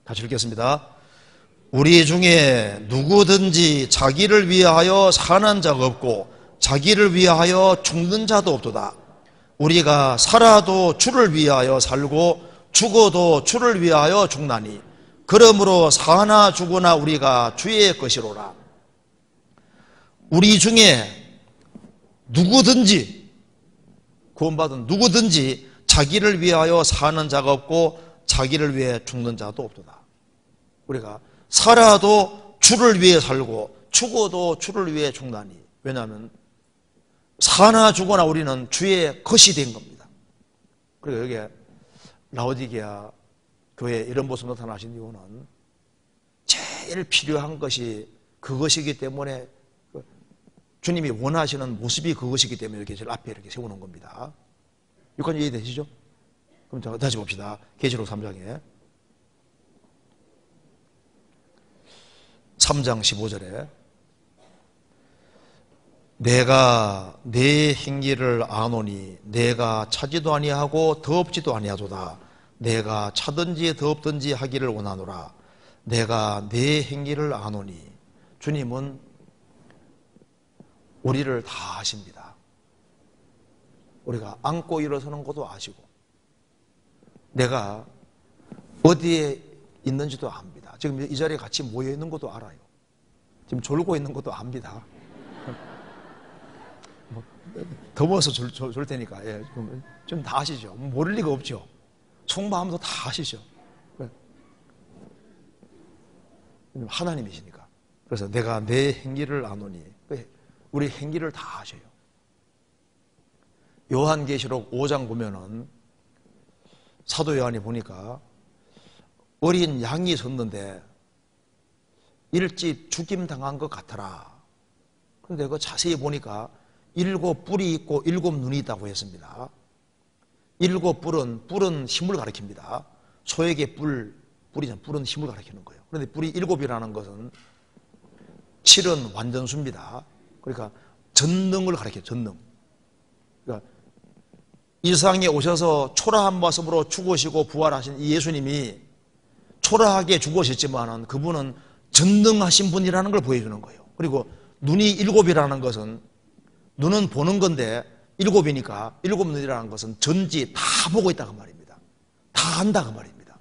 다시 읽겠습니다. 우리 중에 누구든지 자기를 위하여 사는 자가 없고 자기를 위하여 죽는 자도 없도다. 우리가 살아도 주를 위하여 살고 죽어도 주를 위하여 죽나니 그러므로 사나 죽으나 우리가 주의 것이로라. 우리 중에 누구든지 구원받은 누구든지 자기를 위하여 사는 자가 없고 자기를 위해 죽는 자도 없도다. 우리가 살아도 주를 위해 살고 죽어도 주를 위해 죽나니. 왜냐하면 사나 죽거나 우리는 주의 것이 된 겁니다. 그리고 여기에 라오디게아 교회에 이런 모습 나타나신 이유는 제일 필요한 것이 그것이기 때문에 주님이 원하시는 모습이 그것이기 때문에 이렇게 제일 앞에 이렇게 세우는 겁니다. 여기까지 이해되시죠? 그럼 자, 다시 봅시다. 계시록 3장에 3장 15절에 내가 내 행위를 아노니 내가 차지도 아니하고 더없지도 아니하도다. 내가 차든지 더없든지 하기를 원하노라. 내가 내 행위를 아노니. 주님은 우리를 다 아십니다. 우리가 앉고 일어서는 것도 아시고 내가 어디에 있는지도 압니다. 지금 이 자리에 같이 모여 있는 것도 알아요. 지금 졸고 있는 것도 압니다. 더워서 졸 테니까. 예, 좀 다 아시죠? 모를 리가 없죠. 속마음도 다 아시죠? 하나님이시니까. 그래서 내가 내 행위를 아노니. 우리 행위를 다 아셔요. 요한계시록 5장 보면은 사도 요한이 보니까 어린 양이 섰는데 일찍 죽임 당한 것 같더라. 그런데 그 자세히 보니까 7 뿔이 있고 7 눈이 있다고 했습니다. 7 뿔은 힘을 가리킵니다. 소에게 뿔은 힘을 가리키는 거예요. 그런데 뿔이 7이라는 것은 7은 완전수입니다. 그러니까 전능을 가리켜요. 전능. 그러니까 이 세상에 오셔서 초라한 모습으로 죽으시고 부활하신 이 예수님이 초라하게 죽으셨지만은 그분은 전능하신 분이라는 걸 보여주는 거예요. 그리고 눈이 7이라는 것은 눈은 보는 건데 7이니까 7 눈이라는 것은 전지 다 보고 있다 그 말입니다. 다 안다 그 말입니다.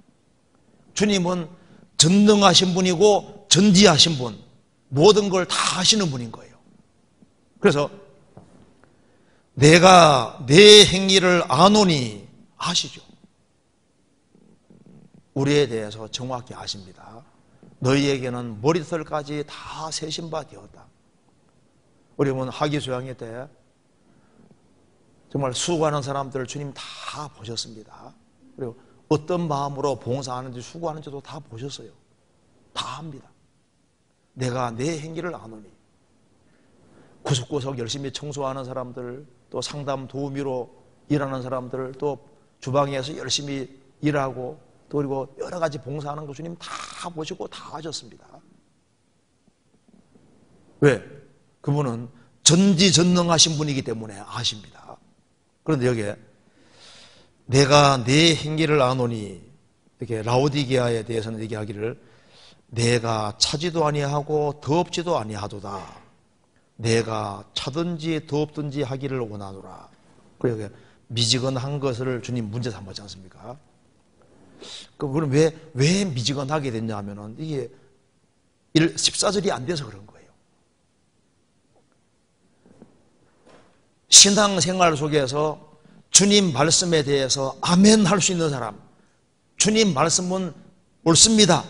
주님은 전능하신 분이고 전지하신 분, 모든 걸 다 하시는 분인 거예요. 그래서 내가 내 행위를 아노니 아시죠? 우리에 대해서 정확히 아십니다. 너희에게는 머리털까지 다 세신 바 되었다. 우리 보면 하기수양회 때 정말 수고하는 사람들을 주님 다 보셨습니다. 그리고 어떤 마음으로 봉사하는지 수고하는지도 다 보셨어요. 다 합니다. 내가 내 행위를 아노니. 구석구석 열심히 청소하는 사람들, 또 상담 도우미로 일하는 사람들, 또 주방에서 열심히 일하고 또 그리고 여러 가지 봉사하는 거 주님 다 보시고 다 하셨습니다. 왜? 그분은 전지전능하신 분이기 때문에 아십니다. 그런데 여기에 내가 내 행위를 아노니 이렇게 라오디게아에 대해서는 얘기하기를 내가 차지도 아니하고 더없지도 아니하도다. 내가 차든지 더없든지 하기를 원하노라. 그리고 미지근한 것을 주님 문제 삼았지 않습니까? 그럼 왜 미지근하게 됐냐 하면은 이게 14절이 안 돼서 그런 거예요. 신앙생활 속에서 주님 말씀에 대해서 아멘 할 수 있는 사람, 주님 말씀은 옳습니다.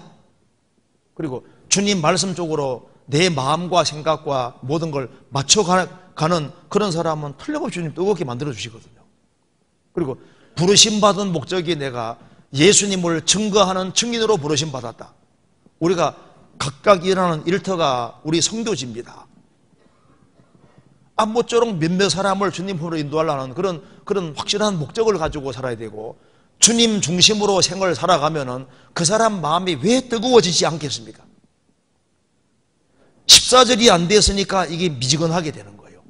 그리고 주님 말씀 쪽으로 내 마음과 생각과 모든 걸 맞춰가는 그런 사람은 틀림없이 주님 뜨겁게 만들어 주시거든요. 그리고 부르심받은 목적이 내가 예수님을 증거하는 증인으로 부르심받았다. 우리가 각각 일하는 일터가 우리 선교지입니다. 모쪼록 몇몇 사람을 주님으로 인도하려는 그런 확실한 목적을 가지고 살아야 되고, 주님 중심으로 생활을 살아가면은 그 사람 마음이 왜 뜨거워지지 않겠습니까? 14절이 안 됐으니까 이게 미지근하게 되는 거예요.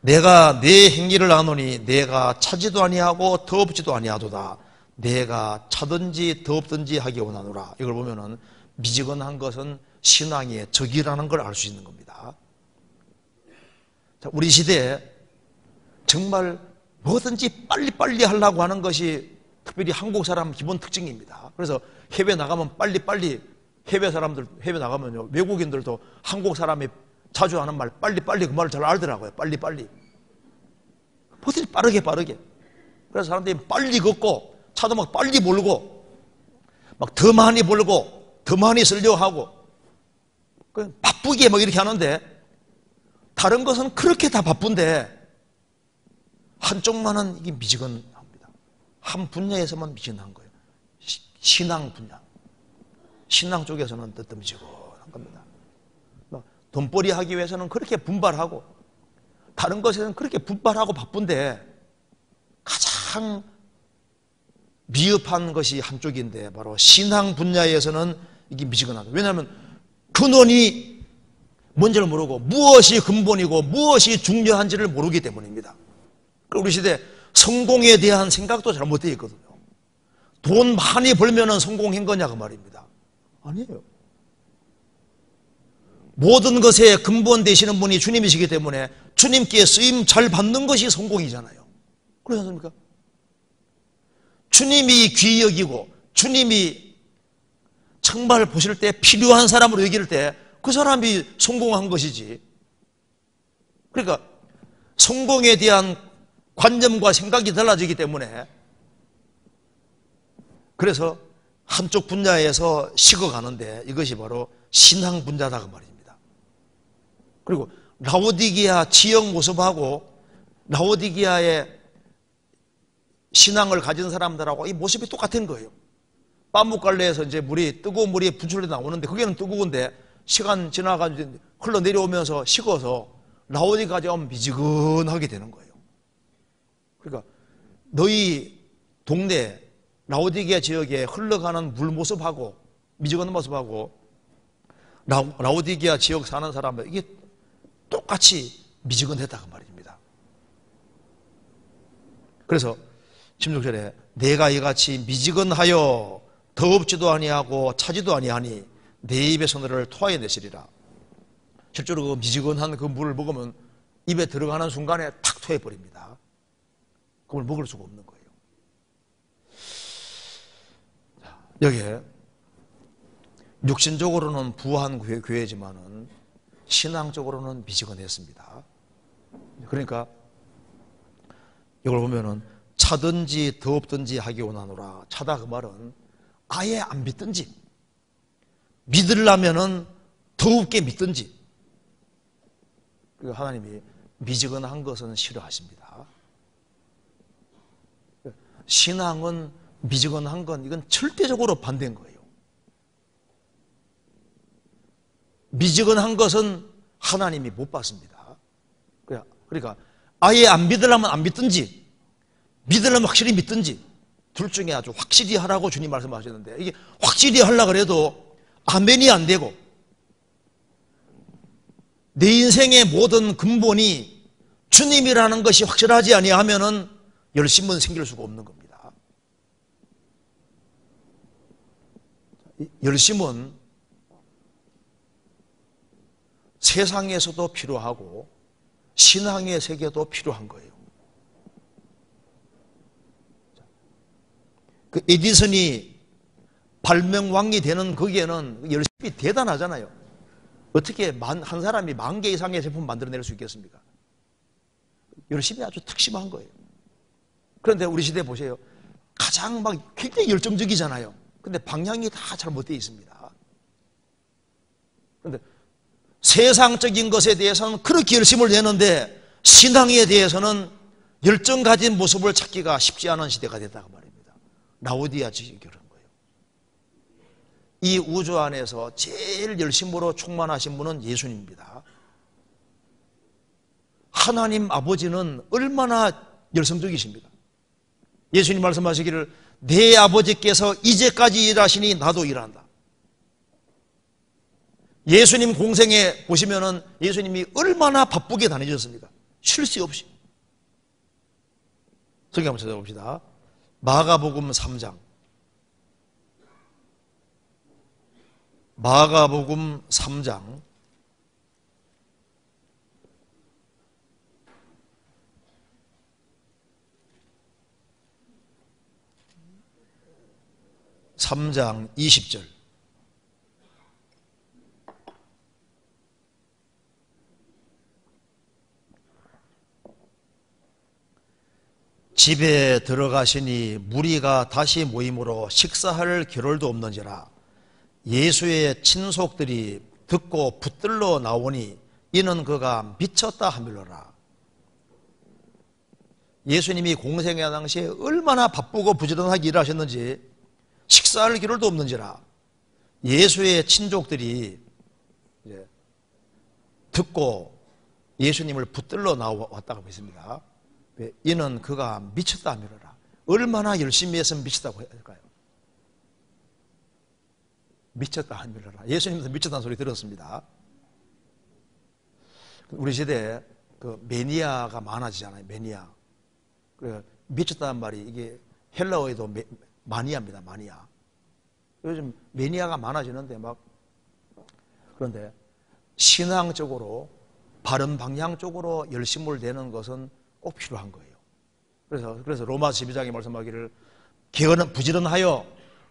내가 내 행위를 아노니 내가 차지도 아니하고 더없지도 아니하도다. 내가 차든지 더없든지 하기 원하노라. 이걸 보면은 미지근한 것은 신앙의 적이라는 걸 알 수 있는 겁니다. 자, 우리 시대에 정말 뭐든지 빨리빨리 하려고 하는 것이 특별히 한국 사람 기본 특징입니다. 그래서 해외 나가면 빨리빨리, 해외 나가면요, 외국인들도 한국 사람이 자주 하는 말, 빨리빨리, 그 말을 잘 알더라고요. 빨리빨리. 뭐든지 빠르게. 그래서 사람들이 빨리 걷고, 차도 막 빨리 몰고, 막 더 많이 벌고, 더 많이 쓰려고 하고, 바쁘게 막 이렇게 하는데, 다른 것은 그렇게 다 바쁜데, 한쪽만은 이게 미지근합니다. 한 분야에서만 미지근한 거예요. 신앙 분야. 신앙 쪽에서는 뜨뜻미지근한 겁니다. 돈벌이 하기 위해서는 그렇게 분발하고, 다른 것에서는 그렇게 분발하고 바쁜데, 가장 미흡한 것이 한쪽인데, 바로 신앙 분야에서는 이게 미지근하다. 왜냐하면 근원이 뭔지를 모르고, 무엇이 근본이고 무엇이 중요한지를 모르기 때문입니다. 우리 시대 성공에 대한 생각도 잘못되어 있거든요. 돈 많이 벌면 성공한 거냐 그 말입니다. 아니에요. 모든 것의 근본 되시는 분이 주님이시기 때문에 주님께 쓰임 잘 받는 것이 성공이잖아요. 그렇지 않습니까? 주님이 귀히 여기고 주님이 정말 보실 때 필요한 사람으로 여길 때 그 사람이 성공한 것이지. 그러니까 성공에 대한 관념과 생각이 달라지기 때문에, 그래서 한쪽 분야에서 식어가는데 이것이 바로 신앙 분야다 그 말입니다. 그리고 라오디게아 지역 모습하고 라오디게아의 신앙을 가진 사람들하고 이 모습이 똑같은 거예요. 빠묵갈래에서 이제 뜨거운 물이 분출해 나오는데 거기는 뜨거운데 시간 지나가지고 흘러내려오면서 식어서 라오디게아까지 오면 미지근하게 되는 거예요. 그러니까 너희 동네 라오디게아 지역에 흘러가는 물 모습하고 미지근한 모습하고 라오디게아 지역 사는 사람은 이게 똑같이 미지근했다 그 말입니다. 그래서 16절에 내가 이같이 미지근하여 더없지도 아니하고 차지도 아니하니 내 입에서 너를 토하여 내시리라. 실제로 그 미지근한 그 물을 먹으면 입에 들어가는 순간에 탁 토해버립니다. 그걸 먹을 수가 없는 거예요. 여기에 육신적으로는 부한 교회지만은 신앙적으로는 미지근했습니다. 그러니까 이걸 보면은 차든지 더없든지 하기 원하노라. 차다 그 말은 아예 안 믿든지, 믿으려면은 더욱게 믿든지. 그리고 하나님이 미지근한 것은 싫어하십니다. 신앙은 미지근한 건 이건 절대적으로 반대인 거예요. 미지근한 것은 하나님이 못 받습니다. 그러니까 아예 안 믿으려면 안 믿든지, 믿으려면 확실히 믿든지, 둘 중에 아주 확실히 하라고 주님 말씀하셨는데, 이게 확실히 하려고 해도 아멘이 안 되고, 내 인생의 모든 근본이 주님이라는 것이 확실하지 아니하면은 열심은 생길 수가 없는 겁니다. 열심은 세상에서도 필요하고 신앙의 세계도 필요한 거예요. 그 에디슨이 발명왕이 되는 거기에는 열심히 대단하잖아요. 어떻게 한 사람이 10,000개 이상의 제품 만들어낼 수 있겠습니까? 열심히 아주 특심한 거예요. 그런데 우리 시대 보세요. 가장 굉장히 열정적이잖아요. 근데 방향이 다 잘못되어 있습니다. 그런데 세상적인 것에 대해서는 그렇게 열심을 내는데 신앙에 대해서는 열정 가진 모습을 찾기가 쉽지 않은 시대가 됐다고 말입니다. 라오디아 지기 그런 거예요. 이 우주 안에서 제일 열심으로 충만하신 분은 예수님입니다. 하나님 아버지는 얼마나 열성적이십니까? 예수님 말씀하시기를 내 아버지께서 이제까지 일하시니 나도 일한다. 예수님 공생에 보시면은 예수님이 얼마나 바쁘게 다니셨습니까? 쉴 새 없이. 성경 한번 찾아봅시다. 마가복음 3장. 마가복음 3장 3장 20절. 집에 들어가시니 무리가 다시 모임으로 식사할 겨를도 없는지라 예수의 친속들이 듣고 붙들러 나오니 이는 그가 미쳤다 하밀러라. 예수님이 공생의 당시에 얼마나 바쁘고 부지런하게 일하셨는지 식사할 겨를도 없는지라 예수의 친족들이 듣고 예수님을 붙들러 나왔다고 했습니다. 이는 그가 미쳤다 하밀어라. 얼마나 열심히 했으면 미쳤다고 할까요? 미쳤다 하밀어라. 예수님도 미쳤다는 소리 들었습니다. 우리 시대에 그 매니아가 많아지잖아요. 매니아. 미쳤다는 말이 이게 헬라어에도 마니아입니다. 마니아. 요즘 매니아가 많아지는데 그런데 신앙적으로 바른 방향 쪽으로 열심을 내는 것은 꼭 필요한 거예요. 그래서 로마서 12장에 말씀하기를 부지런하여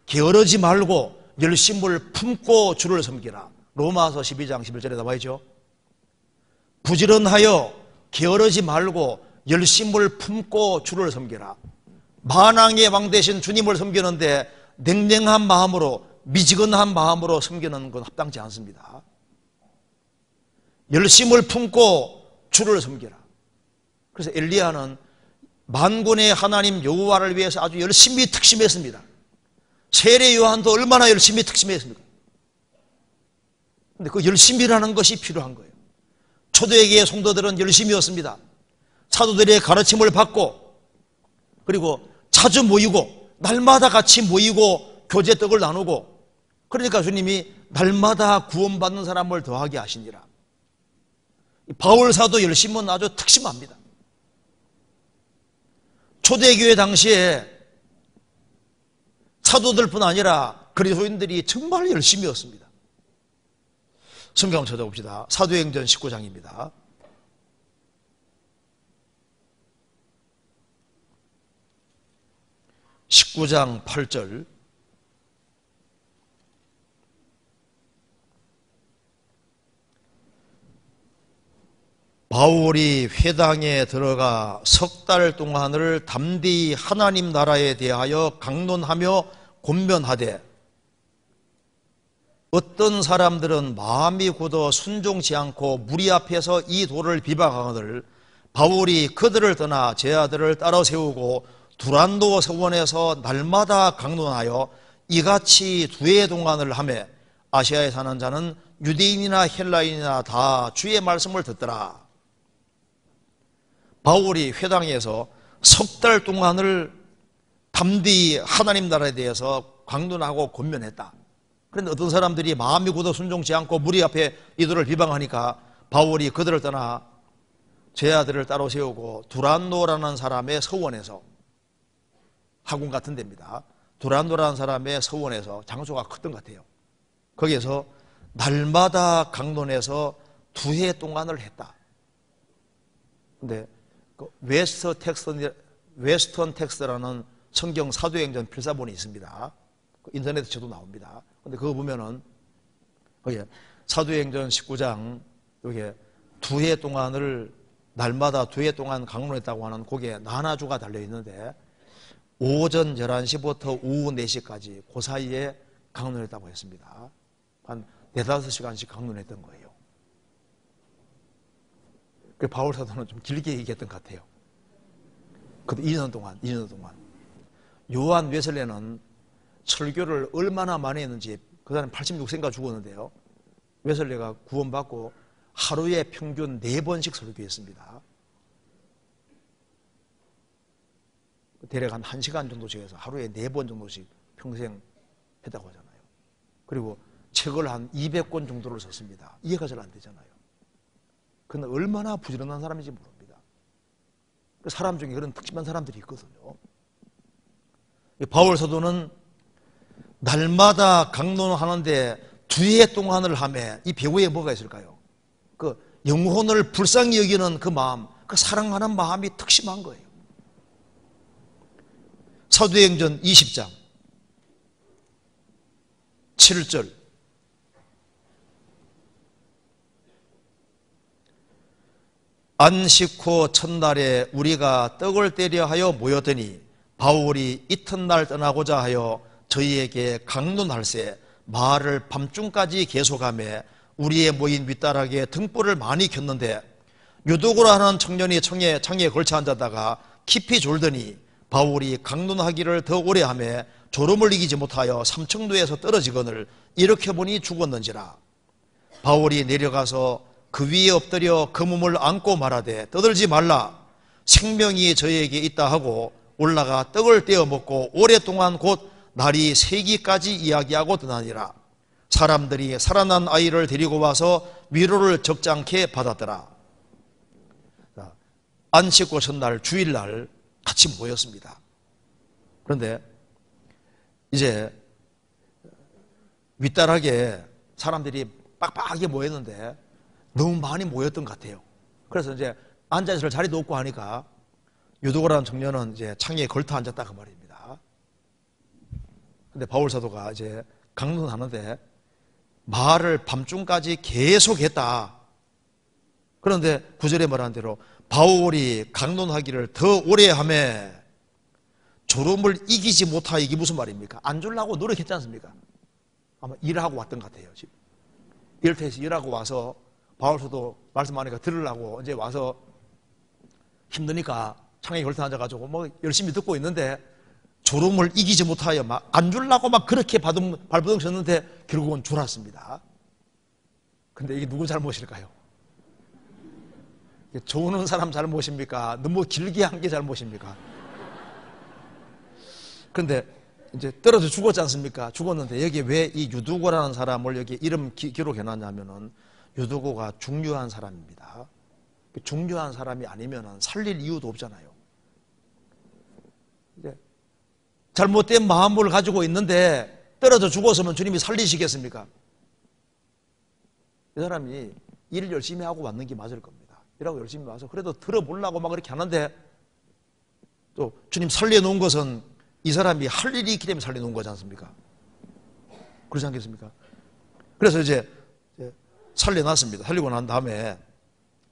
게으르지 말고 열심을 품고 주를 섬기라. 로마서 12장 11절에 나와 있죠. 부지런하여 게으르지 말고 열심을 품고 주를 섬기라. 만왕의 왕 되신 주님을 섬기는데 냉랭한 마음으로 미지근한 마음으로 섬기는 건 합당치 않습니다. 열심을 품고 주를 섬기라. 그래서 엘리야는 만군의 하나님 여호와를 위해서 아주 열심히 특심했습니다. 세례 요한도 얼마나 열심히 특심했습니까? 그런데 그 열심이라는 것이 필요한 거예요. 초대교회 성도들은 열심이었습니다. 사도들의 가르침을 받고 그리고 자주 모이고 날마다 같이 모이고 교제떡을 나누고 그러니까 주님이 날마다 구원받는 사람을 더하게 하시니라. 바울 사도 열심은 아주 특심합니다. 초대교회 당시에 사도들뿐 아니라 그리스도인들이 정말 열심이었습니다. 성경 한번 찾아봅시다. 사도행전 19장입니다. (19장 8절) 바울이 회당에 들어가 석 달 동안을 담대히 하나님 나라에 대하여 강론하며 권면하되 어떤 사람들은 마음이 굳어 순종치 않고 무리 앞에서 이 도를 비방하거늘 바울이 그들을 떠나 제 아들을 따라 세우고 두란노 서원에서 날마다 강론하여 이같이 2해 동안을 하매 아시아에 사는 자는 유대인이나 헬라인이나 다 주의 말씀을 듣더라. 바울이 회당에서 석 달 동안을 담대히 하나님 나라에 대해서 강론하고 권면했다. 그런데 어떤 사람들이 마음이 굳어 순종치 않고 무리 앞에 이들을 비방하니까 바울이 그들을 떠나 제 아들을 따로 세우고 두란노라는 사람의 서원에서, 학원 같은 데입니다. 두란노라는 사람의 서원에서, 장소가 컸던 것 같아요. 거기에서 날마다 강론해서 2해 동안을 했다. 근데 웨스턴 텍스트라는 성경 사도행전 필사본이 있습니다. 인터넷에 쳐도 나옵니다. 근데 그거 보면은 거기에 사도행전 19장 여기에 2해 동안을 날마다 2해 동안 강론했다고 하는 거기에 나나주가 달려 있는데 오전 11시부터 오후 4시까지 그 사이에 강론했다고 했습니다. 한 4~5시간씩 강론했던 거예요. 그 바울 사도는 좀 길게 얘기했던 것 같아요. 그도 2년 동안. 요한 웨슬레는 설교를 얼마나 많이 했는지, 그 사람 86세인가 죽었는데요. 웨슬레가 구원받고 하루에 평균 4번씩 설교했습니다. 대략 한 1시간 정도씩 해서 하루에 4번 정도씩 평생 했다고 하잖아요. 그리고 책을 한 200권 정도를 썼습니다. 이해가 잘 안 되잖아요. 그는 얼마나 부지런한 사람인지 모릅니다. 그 사람 중에 그런 특집한 사람들이 있거든요. 바울 사도는 날마다 강론하는데 2해 동안을 하며 이 배후에 뭐가 있을까요? 그 영혼을 불쌍히 여기는 그 마음, 그 사랑하는 마음이 특심한 거예요. 사도행전 20장 7절 안식 후 첫날에 우리가 떡을 떼려 하여 모였더니 바울이 이튿날 떠나고자 하여 저희에게 강론할세 말을 밤중까지 계속하며 우리의 모인 윗다락에 등불을 많이 켰는데 유독으로 하는 청년이 창에 걸쳐 앉았다가 깊이 졸더니 바울이 강론하기를 더 오래 하며 졸음을 이기지 못하여 삼층도에서 떨어지거늘 일으켜보니 죽었는지라. 바울이 내려가서 그 위에 엎드려 그 몸을 안고 말하되 떠들지 말라 생명이 저에게 있다 하고 올라가 떡을 떼어 먹고 오랫동안 곧 날이 새기까지 이야기하고 떠나니라. 사람들이 살아난 아이를 데리고 와서 위로를 적잖게 받았더라. 안식구 첫날 주일날 같이 모였습니다. 그런데 이제 윗다락에 사람들이 빡빡하게 모였는데 너무 많이 모였던 것 같아요. 그래서 이제 앉아있을 자리도 없고 하니까 유도고라는 청년은 이제 창에 걸터 앉았다 그 말입니다. 근데 바울 사도가 이제 강론하는데 말을 밤중까지 계속했다. 그런데 9절에 말한 대로 바울이 강론하기를 더 오래 하며 졸음을 이기지 못하. 이게 무슨 말입니까? 안 졸라고 노력했지 않습니까? 아마 일하고 왔던 것 같아요. 지금 일터에서 일하고 와서 바울 사도 말씀하니까 들으려고 이제 와서 힘드니까 창에 걸터 앉아가지고 뭐 열심히 듣고 있는데 졸음을 이기지 못하여 막 안 졸라고 막 그렇게 발버둥 쳤는데 결국은 졸았습니다. 근데 이게 누구 잘못일까요? 조는 사람 잘못입니까? 너무 길게 한 게 잘못입니까? 근데 이제 떨어져 죽었지 않습니까? 죽었는데 여기 왜 이 유두고라는 사람을 여기 이름 기록해놨냐면은 유두고가 중요한 사람입니다. 중요한 사람이 아니면은 살릴 이유도 없잖아요. 이제 잘못된 마음을 가지고 있는데 떨어져 죽었으면 주님이 살리시겠습니까? 이 사람이 일을 열심히 하고 왔는 게 맞을 겁니다. 일하고 열심히 와서 그래도 들어보려고 막 그렇게 하는데 또 주님 살려놓은 것은 이 사람이 할 일이 있기 때문에 살려놓은 거지 않습니까? 그렇지 않겠습니까? 그래서 이제 살려놨습니다. 살리고 난 다음에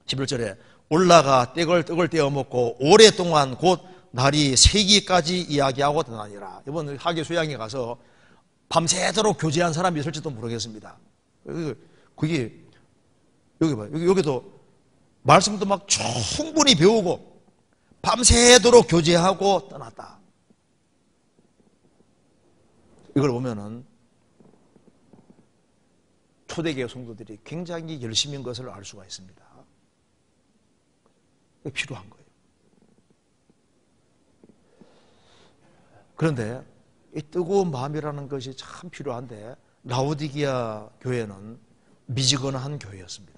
11절에 올라가 떡을 떼어 먹고 오랫동안 곧 날이 새기까지 이야기하고 떠나니라. 이번 하계 수양에 가서 밤새도록 교제한 사람이 있을지도 모르겠습니다. 그게 여기 봐요. 여기도 말씀도 막 충분히 배우고 밤새도록 교제하고 떠났다. 이걸 보면은 초대교회 성도들이 굉장히 열심인 것을 알 수가 있습니다. 그게 필요한 거예요. 그런데 이 뜨거운 마음이라는 것이 참 필요한데 라오디게아 교회는 미지근한 교회였습니다.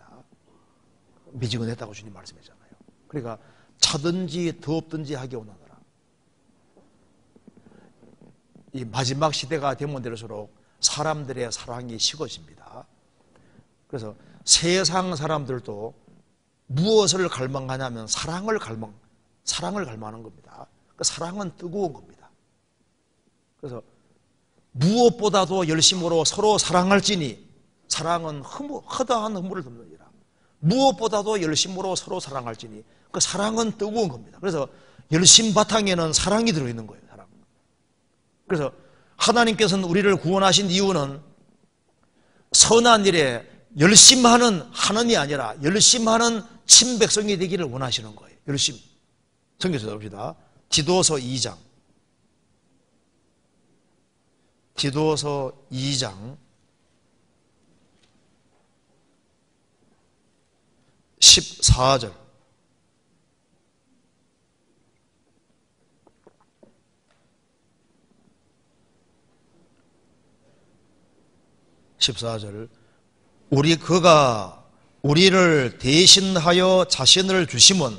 미지근했다고 주님 말씀했잖아요. 그러니까 차든지 덥든지 하게 원하노라. 이 마지막 시대가 되면 될수록 사람들의 사랑이 식어집니다. 그래서 세상 사람들도 무엇을 갈망하냐면 사랑을 갈망하는 겁니다. 그 사랑은 뜨거운 겁니다. 그래서 무엇보다도 열심으로 서로 사랑할지니 사랑은 허다한 허물을 덮느니라. 무엇보다도 열심으로 서로 사랑할지니 그 사랑은 뜨거운 겁니다. 그래서 열심 바탕에는 사랑이 들어있는 거예요. 사랑. 그래서 하나님께서는 우리를 구원하신 이유는 선한 일에 열심하는 하는이 아니라 열심하는 친백성이 되기를 원하시는 거예요. 열심. 성경 찾아봅시다. 디도서 2장. 디도서 2장 14절. 그가 우리를 대신하여 자신을 주심은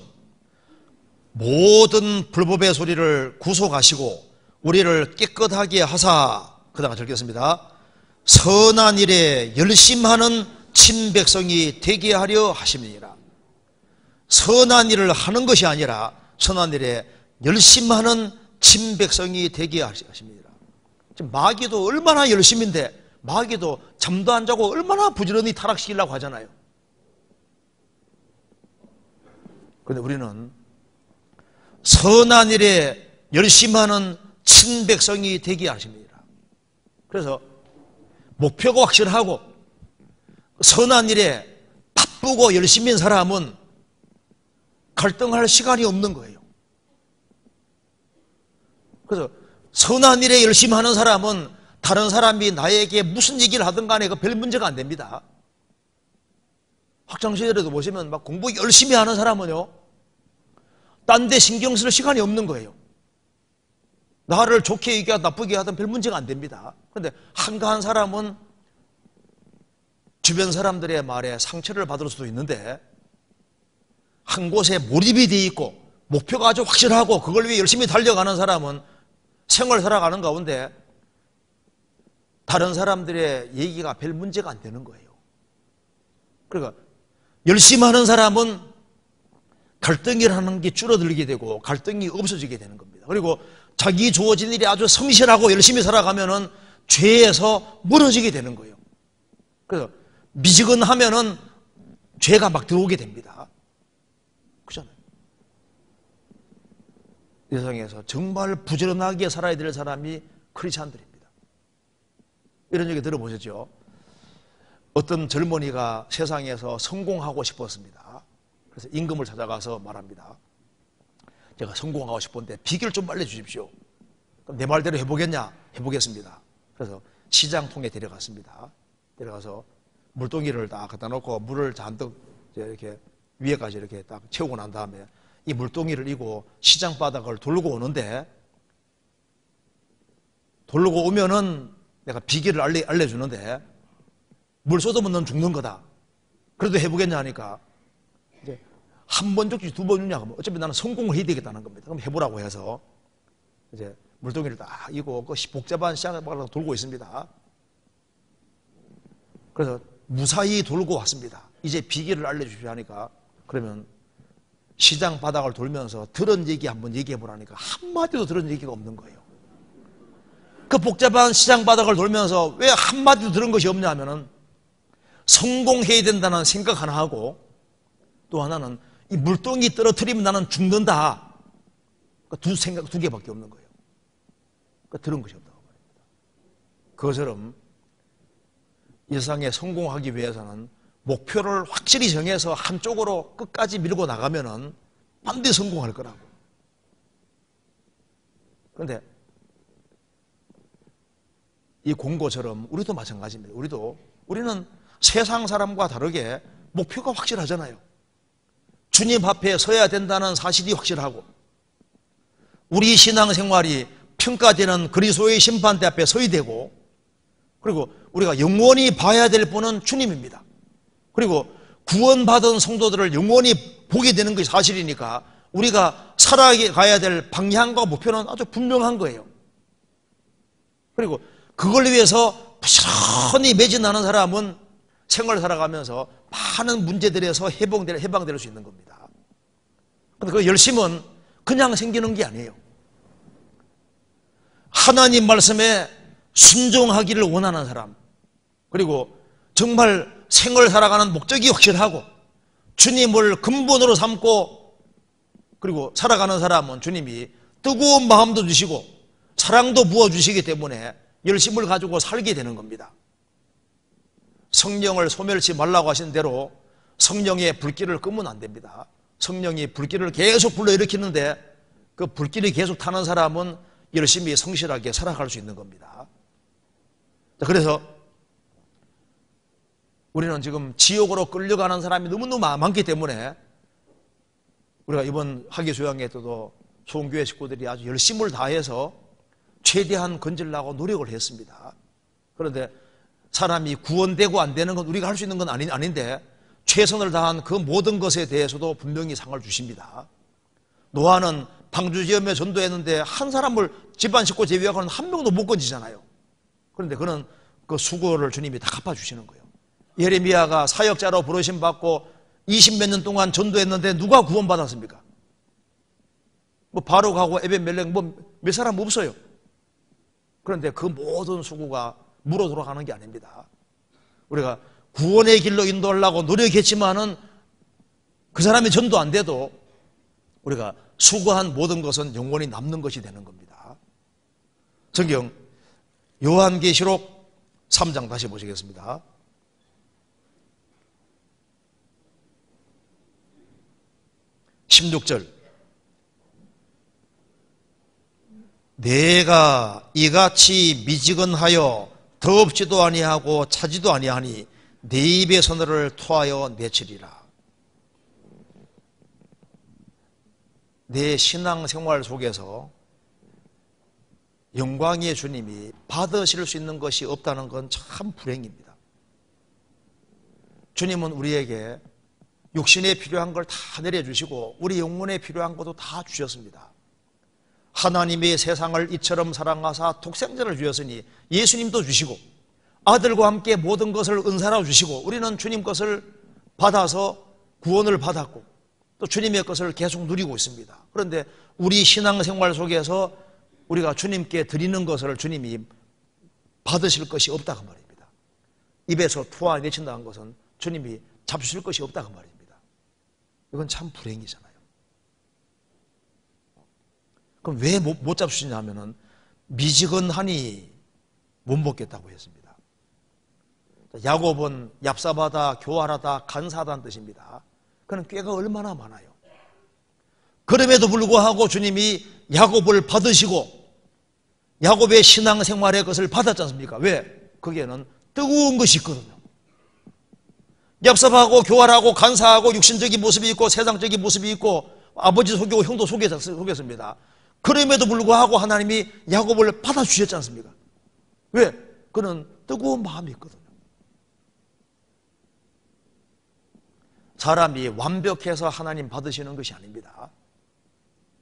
모든 불법의 소리를 구속하시고 우리를 깨끗하게 하사, 그 다음에 적겠습니다. 선한 일에 열심하는 친백성이 되게 하려 하심이니라. 선한 일을 하는 것이 아니라 선한 일에 열심하는 친백성이 되게 하십니다. 지금 마귀도 얼마나 열심인데, 마귀도 잠도 안 자고 얼마나 부지런히 타락시키려고 하잖아요. 그런데 우리는 선한 일에 열심하는 친백성이 되게 하십니다. 그래서 목표가 확실하고 선한 일에 바쁘고 열심인 사람은 갈등할 시간이 없는 거예요. 그래서 선한 일에 열심히 하는 사람은 다른 사람이 나에게 무슨 얘기를 하든 간에 그 별 문제가 안 됩니다. 학창시절에도 보시면 막 공부 열심히 하는 사람은요, 딴 데 신경 쓸 시간이 없는 거예요. 나를 좋게 얘기하든 나쁘게 하든 별 문제가 안 됩니다. 그런데 한가한 사람은 주변 사람들의 말에 상처를 받을 수도 있는데, 한 곳에 몰입이 되어 있고 목표가 아주 확실하고 그걸 위해 열심히 달려가는 사람은 생활을 살아가는 가운데 다른 사람들의 얘기가 별 문제가 안 되는 거예요. 그러니까 열심히 하는 사람은 갈등이라는 게 줄어들게 되고 갈등이 없어지게 되는 겁니다. 그리고 자기 주어진 일이 아주 성실하고 열심히 살아가면은 죄에서 무너지게 되는 거예요. 그래서 미지근하면은 죄가 막 들어오게 됩니다. 그렇잖아요. 이 세상에서 정말 부지런하게 살아야 될 사람이 크리스찬들입니다. 이런 얘기 들어보셨죠? 어떤 젊은이가 세상에서 성공하고 싶었습니다. 그래서 임금을 찾아가서 말합니다. 제가 성공하고 싶은데 비결 좀 알려주십시오. 그럼 내 말대로 해보겠냐? 해보겠습니다. 그래서 시장통에 데려갔습니다. 데려가서 물동이를 딱 갖다 놓고 물을 잔뜩 이렇게 위에까지 이렇게 딱 채우고 난 다음에 이 물동이를 이고 시장 바닥을 돌고 오는데, 돌고 오면은 내가 비결을 알려주는데, 물 쏟으면 넌 죽는 거다. 그래도 해보겠냐 하니까 이제 한 번 죽지 두 번 죽냐 하면 어차피 나는 성공을 해야 되겠다는 겁니다. 그럼 해보라고 해서 이제 물동이를 딱 이고 그 복잡한 시장을 돌고 있습니다. 그래서 무사히 돌고 왔습니다. 이제 비결을 알려주십시오 하니까, 그러면 시장 바닥을 돌면서 들은 얘기 한번 얘기해 보라니까 한마디도 들은 얘기가 없는 거예요. 그 복잡한 시장 바닥을 돌면서 왜 한마디도 들은 것이 없냐 하면은 성공해야 된다는 생각 하나 하고, 또 하나는 이 물동이 떨어뜨리면 나는 죽는다. 두 생각 두 개밖에 없는 거예요. 들은 것이 없다고 말입니다. 그것처럼 이 세상에 성공하기 위해서는 목표를 확실히 정해서 한쪽으로 끝까지 밀고 나가면은 반드시 성공할 거라고. 그런데 이 공고처럼 우리도 마찬가지입니다. 우리는 세상 사람과 다르게 목표가 확실하잖아요. 주님 앞에 서야 된다는 사실이 확실하고, 우리 신앙생활이 평가되는 그리스도의 심판대 앞에 서야 되고, 그리고 우리가 영원히 봐야 될 분은 주님입니다. 그리고 구원받은 성도들을 영원히 보게 되는 것이 사실이니까 우리가 살아가야 될 방향과 목표는 아주 분명한 거예요. 그리고 그걸 위해서 부지런히 매진하는 사람은 생활을 살아가면서 많은 문제들에서 해방될 수 있는 겁니다. 그런데 그 열심은 그냥 생기는 게 아니에요. 하나님 말씀에 순종하기를 원하는 사람, 그리고 정말 생을 살아가는 목적이 확실하고 주님을 근본으로 삼고 그리고 살아가는 사람은 주님이 뜨거운 마음도 주시고 사랑도 부어주시기 때문에 열심을 가지고 살게 되는 겁니다. 성령을 소멸치 말라고 하신 대로 성령의 불길을 끄면 안 됩니다. 성령이 불길을 계속 불러일으키는데 그 불길이 계속 타는 사람은 열심히 성실하게 살아갈 수 있는 겁니다. 그래서 우리는 지금 지옥으로 끌려가는 사람이 너무너무 많기 때문에 우리가 이번 학위 수양회 때도 소원교회 식구들이 아주 열심을 다해서 최대한 건지려고 노력을 했습니다. 그런데 사람이 구원되고 안 되는 건 우리가 할 수 있는 건 아닌데 최선을 다한 그 모든 것에 대해서도 분명히 상을 주십니다. 노아는 방주지엄에 전도했는데 한 사람을 집안 식구 제외하고는 한 명도 못 건지잖아요. 그런데 그는 그 수고를 주님이 다 갚아주시는 거예요. 예레미야가 사역자로 부르심 받고 20몇 년 동안 전도했는데 누가 구원받았습니까? 뭐 바룩하고 에벤멜렉 몇 사람 없어요. 그런데 그 모든 수고가 물어 돌아가는 게 아닙니다. 우리가 구원의 길로 인도하려고 노력했지만은 그 사람이 전도 안 돼도 우리가 수고한 모든 것은 영원히 남는 것이 되는 겁니다. 성경 요한계시록 3장 다시 보시겠습니다. (16절) 내가 이같이 미지근하여 더럽지도 아니하고 차지도 아니하니 내 입의 서늘을 토하여 내치리라. 내 신앙생활 속에서 영광의 주님이 받으실 수 있는 것이 없다는 건 참 불행입니다. 주님은 우리에게 육신에 필요한 걸 다 내려주시고 우리 영혼에 필요한 것도 다 주셨습니다. 하나님의 세상을 이처럼 사랑하사 독생자를 주셨으니 예수님도 주시고 아들과 함께 모든 것을 은사로 주시고 우리는 주님 것을 받아서 구원을 받았고 또 주님의 것을 계속 누리고 있습니다. 그런데 우리 신앙생활 속에서 우리가 주님께 드리는 것을 주님이 받으실 것이 없다고 말입니다. 입에서 토해내친다는 것은 주님이 잡수실 것이 없다고 말입니다. 이건 참 불행이잖아요. 그럼 왜 못 잡수시냐 하면은 미지근하니 못 먹겠다고 했습니다. 야곱은 얍삽하다, 교활하다, 간사하다는 뜻입니다. 그는 꾀가 얼마나 많아요. 그럼에도 불구하고 주님이 야곱을 받으시고 야곱의 신앙생활의 것을 받았지 않습니까? 왜? 거기에는 뜨거운 것이 있거든요. 얍삽하고 교활하고 간사하고 육신적인 모습이 있고 세상적인 모습이 있고 아버지 속이고 형도 속였습니다. 그럼에도 불구하고 하나님이 야곱을 받아주셨지 않습니까? 왜? 그는 뜨거운 마음이 있거든요. 사람이 완벽해서 하나님 받으시는 것이 아닙니다.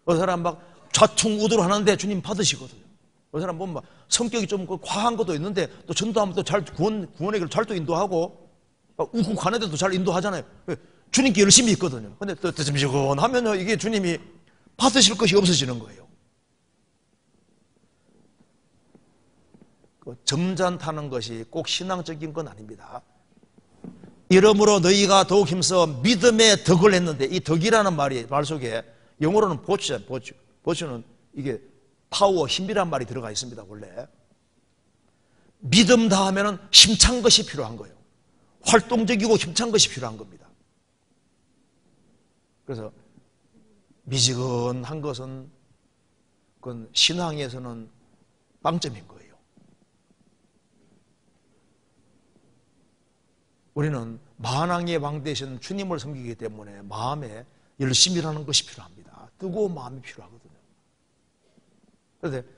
그 사람 막 좌충우돌 하는데 주님 받으시거든요. 그 사람 보면 막 성격이 좀 과한 것도 있는데 또 전도하면 또 잘 구원의 길을 잘 또 인도하고 우국하는데도 잘 인도하잖아요. 주님께 열심히 있거든요. 근데 또 뜸시건 하면 이게 주님이 받으실 것이 없어지는 거예요. 점잖다는 것이 꼭 신앙적인 건 아닙니다. 이러므로 너희가 더욱 힘써 믿음의 덕을 했는데 이 덕이라는 말 속에 영어로는 보추는 이게 파워, 힘이란 말이 들어가 있습니다. 원래 믿음 다하면은 힘찬 것이 필요한 거예요. 활동적이고 힘찬 것이 필요한 겁니다. 그래서 미지근한 것은 그건 신앙에서는 빵점인 거예요. 우리는 만왕의 왕 되신 주님을 섬기기 때문에 마음에 열심이라는 것이 필요합니다. 뜨거운 마음이 필요하거든요. 그런데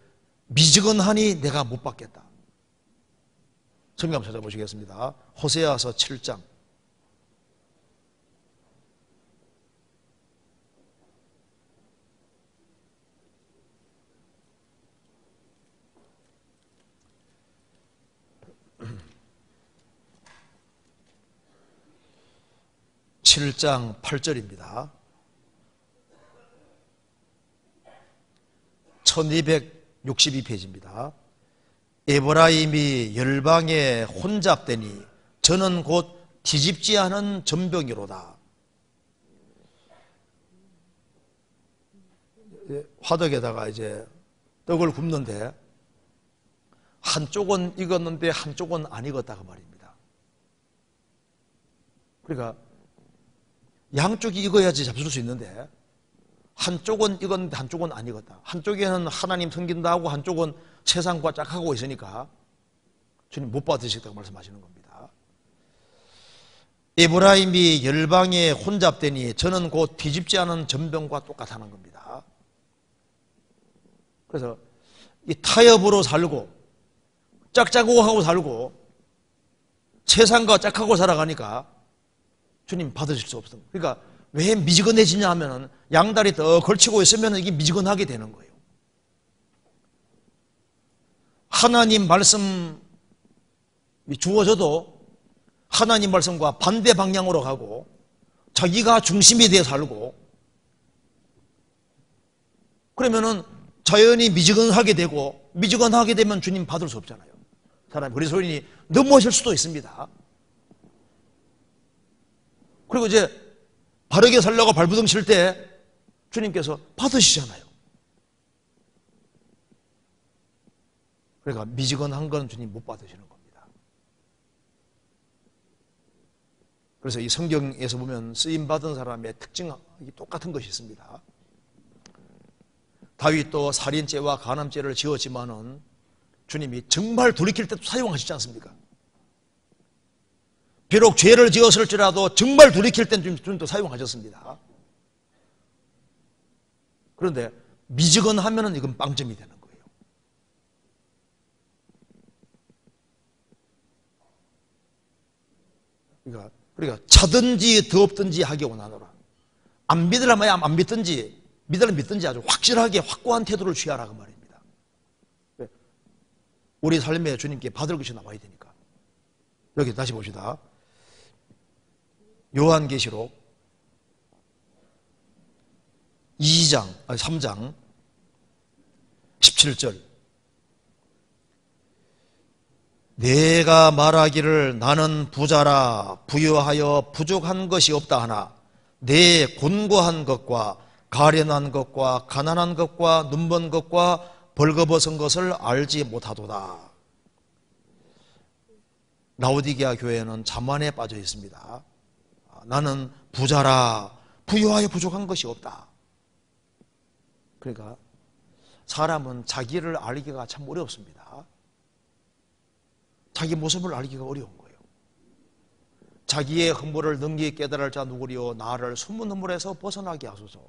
미지근하니 내가 못 받겠다. 성경 한번 찾아보시겠습니다. 호세아서 7장 7장 8절입니다. 1262페이지입니다. 에브라임이 열방에 혼잡되니 저는 곧 뒤집지 않은 전병이로다. 화덕에다가 이제 떡을 굽는데 한쪽은 익었는데 한쪽은 안 익었다고 말입니다. 그러니까 양쪽이 익어야지 잡술 수 있는데 한쪽은 익었는데 한쪽은 안 익었다. 한쪽에는 하나님 섬긴다 하고 한쪽은 세상과 짝하고 있으니까 주님 못 받으시겠다고 말씀하시는 겁니다. 에브라임이 열방에 혼잡되니 저는 곧 뒤집지 않은 전병과 똑같다는 겁니다. 그래서 이 타협으로 살고 짝짝고 하고 살고 세상과 짝하고 살아가니까 주님 받으실 수 없습니다. 그러니까 왜 미지근해지냐 하면은 양다리 더 걸치고 있으면 이게 미지근하게 되는 거예요. 하나님 말씀이 주어져도 하나님 말씀과 반대 방향으로 가고 자기가 중심이 되어 살고 그러면은 자연히 미지근하게 되고 미지근하게 되면 주님 받을 수 없잖아요. 사람이 그리스도인이 넘어질 수도 있습니다. 그리고 이제 바르게 살려고 발부둥 칠 때 주님께서 받으시잖아요. 그러니까 미지근한 건 주님 못 받으시는 겁니다. 그래서 이 성경에서 보면 쓰임받은 사람의 특징이 똑같은 것이 있습니다. 다윗도 살인죄와 간암죄를 지었지만은 주님이 정말 돌이킬 때도 사용하시지 않습니까? 비록 죄를 지었을지라도 정말 돌이킬 때는 주님도 사용하셨습니다. 그런데 미지근하면은 이건 빵점이 되는 거예요. 그러니까 차든지 더없든지 하기 원하노라. 안 믿으라면 안 믿든지 믿으라 믿든지 아주 확실하게 확고한 태도를 취하라 그 말입니다. 왜? 우리 삶에 주님께 받을 것이 나와야 되니까. 여기 다시 봅시다. 요한계시록 3장 17절 내가 말하기를 나는 부자라 부유하여 부족한 것이 없다 하나 내 곤고한 것과 가련한 것과 가난한 것과 눈먼 것과 벌거벗은 것을 알지 못하도다. 라오디게아 교회는 자만에 빠져 있습니다. 나는 부자라 부유하여 부족한 것이 없다. 그러니까 사람은 자기를 알기가 참 어렵습니다. 자기 모습을 알기가 어려운 거예요. 자기의 허물을 능히 깨달을 자 누구리요 나를 숨은 허물에서 벗어나게 하소서.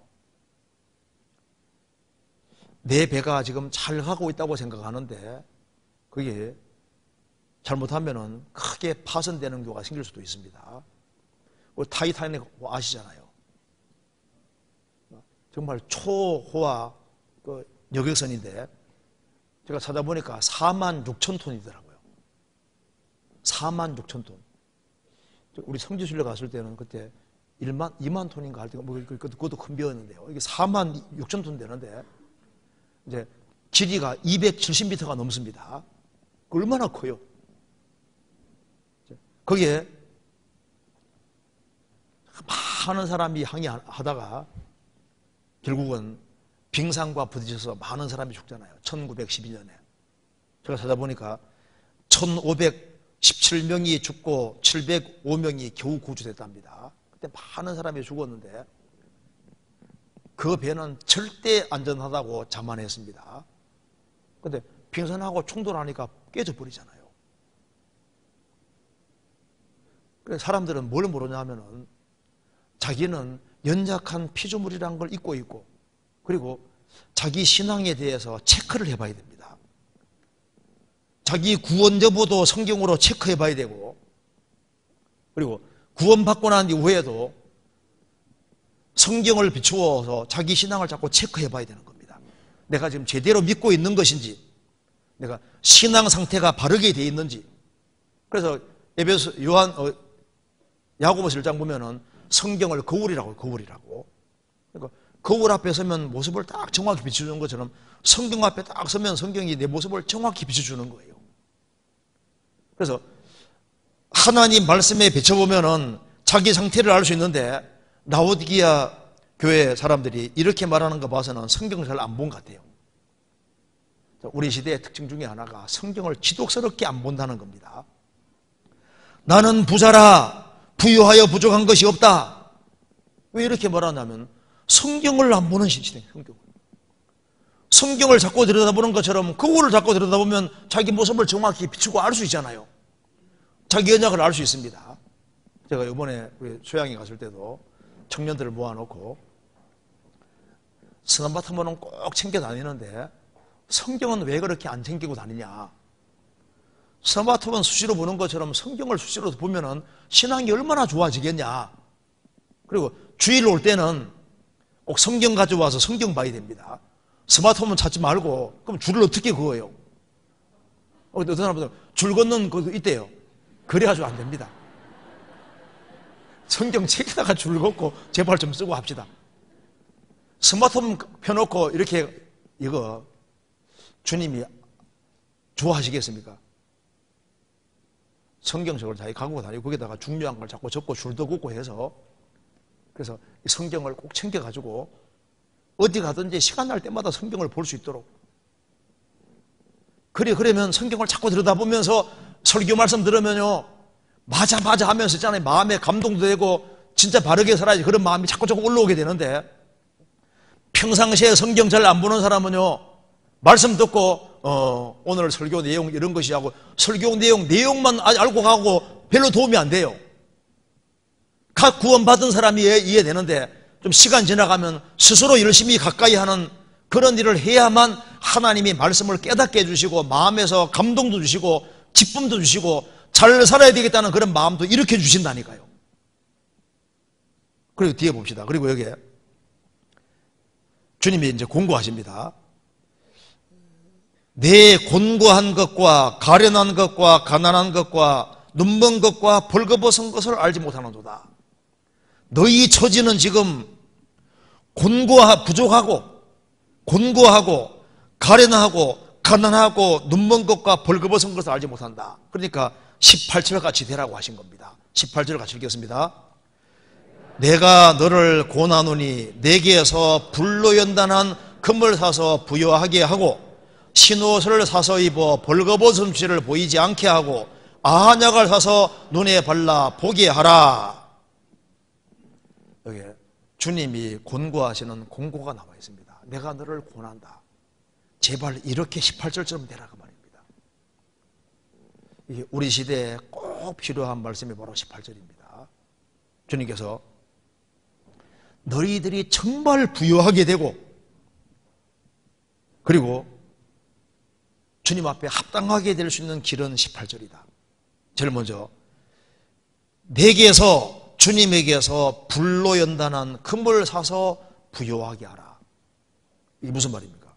내 배가 지금 잘 가고 있다고 생각하는데 그게 잘못하면은 크게 파손되는 경우가 생길 수도 있습니다. 타이타닉 아시잖아요. 정말 초호화 그 여객선인데 제가 찾아보니까 46,000톤이더라고요. 46,000톤. 우리 성지순례 갔을 때는 그때 2만 톤인가 할 때가 그것도 큰 배였는데요. 이게 46,000톤 되는데 이제 길이가 270m가 넘습니다. 얼마나 커요? 거기에 많은 사람이 항해하다가 결국은 빙산과 부딪혀서 많은 사람이 죽잖아요. 1911년에. 제가 찾아보니까 1517명이 죽고 705명이 겨우 구조됐답니다. 그때 많은 사람이 죽었는데 그 배는 절대 안전하다고 자만했습니다. 그런데 빙산하고 충돌하니까 깨져버리잖아요. 그래서 사람들은 뭘 모르냐 하면은 자기는 연약한 피조물이라는 걸 잊고 있고 그리고 자기 신앙에 대해서 체크를 해봐야 됩니다. 자기 구원 여부도 성경으로 체크해 봐야 되고 그리고 구원받고 난 이후에도 성경을 비추어서 자기 신앙을 자꾸 체크해 봐야 되는 겁니다. 내가 지금 제대로 믿고 있는 것인지 내가 신앙 상태가 바르게 되어 있는지. 그래서 야고보서 1장 보면은 성경을 거울이라고. 그러니까 거울 앞에 서면 모습을 딱 정확히 비춰주는 것처럼 성경 앞에 딱 서면 성경이 내 모습을 정확히 비춰주는 거예요. 그래서 하나님 말씀에 비춰보면은 자기 상태를 알 수 있는데 라오디게아 교회 사람들이 이렇게 말하는 거 봐서는 성경을 잘 안 본 것 같아요. 우리 시대의 특징 중에 하나가 성경을 지독스럽게 안 본다는 겁니다. 나는 부자라 부유하여 부족한 것이 없다. 왜 이렇게 말하냐면 성경을 안 보는 시대. 성경을 자꾸 들여다보는 것처럼 그거를 자꾸 들여다보면 자기 모습을 정확히 비추고 알 수 있잖아요. 자기 언약을 알 수 있습니다. 제가 이번에 소양에 갔을 때도 청년들을 모아놓고 스마트폰은 꼭 챙겨 다니는데 성경은 왜 그렇게 안 챙기고 다니냐. 스마트폰 수시로 보는 것처럼 성경을 수시로 보면은 신앙이 얼마나 좋아지겠냐. 그리고 주일 올 때는 꼭 성경 가져와서 성경 봐야 됩니다. 스마트폰 찾지 말고 그럼 줄을 어떻게 그어요? 어떤 사람들은 줄 걷는 것도 있대요. 그래가지고 안 됩니다. 성경 책에다가 줄 걷고 제발 좀 쓰고 합시다. 스마트폰 펴놓고 이렇게 이거 주님이 좋아하시겠습니까? 성경책을 자기 갖고 다니고 거기다가 중요한 걸 자꾸 적고 줄도 긋고 해서 그래서 이 성경을 꼭 챙겨가지고 어디 가든지 시간 날 때마다 성경을 볼 수 있도록 그러면 성경을 자꾸 들여다보면서 설교 말씀 들으면요 맞아 하면서 있잖아요. 마음에 감동도 되고 진짜 바르게 살아야지 그런 마음이 자꾸 올라오게 되는데 평상시에 성경 잘 안 보는 사람은요 말씀 듣고 오늘 설교 내용 이런 것이 하고 설교 내용만 알고 가고 별로 도움이 안 돼요. 각 구원받은 사람이 이해되는데 좀 시간 지나가면 스스로 열심히 가까이 하는 그런 일을 해야만 하나님이 말씀을 깨닫게 해주시고 마음에서 감동도 주시고 기쁨도 주시고 잘 살아야 되겠다는 그런 마음도 일으켜 주신다니까요. 그리고 뒤에 봅시다. 그리고 여기에 주님이 이제 공고하십니다. 내 곤고한 것과 가련한 것과 가난한 것과 눈먼 것과 벌거벗은 것을 알지 못하는도다. 너희 처지는 지금 부족하고 곤고하고 가련하고 가난하고 눈먼 것과 벌거벗은 것을 알지 못한다. 그러니까 18절 같이 되라고 하신 겁니다. 18절 같이 읽겠습니다. 내가 너를 고나노니 내게서 불로 연단한 금을 사서 부여하게 하고 신옷을 사서 입어 벌거벗음씨를 보이지 않게 하고 아한약을 사서 눈에 발라 보게 하라. 여기 주님이 권고하시는 공고가 나와 있습니다. 내가 너를 권한다. 제발 이렇게 18절처럼 되라 그 말입니다. 이게 우리 시대에 꼭 필요한 말씀이 바로 18절입니다. 주님께서 너희들이 정말 부유하게 되고 그리고 주님 앞에 합당하게 될 수 있는 길은 18절이다. 제일 먼저 내게서 주님에게서 불로 연단한 금을 사서 부요하게 하라. 이게 무슨 말입니까?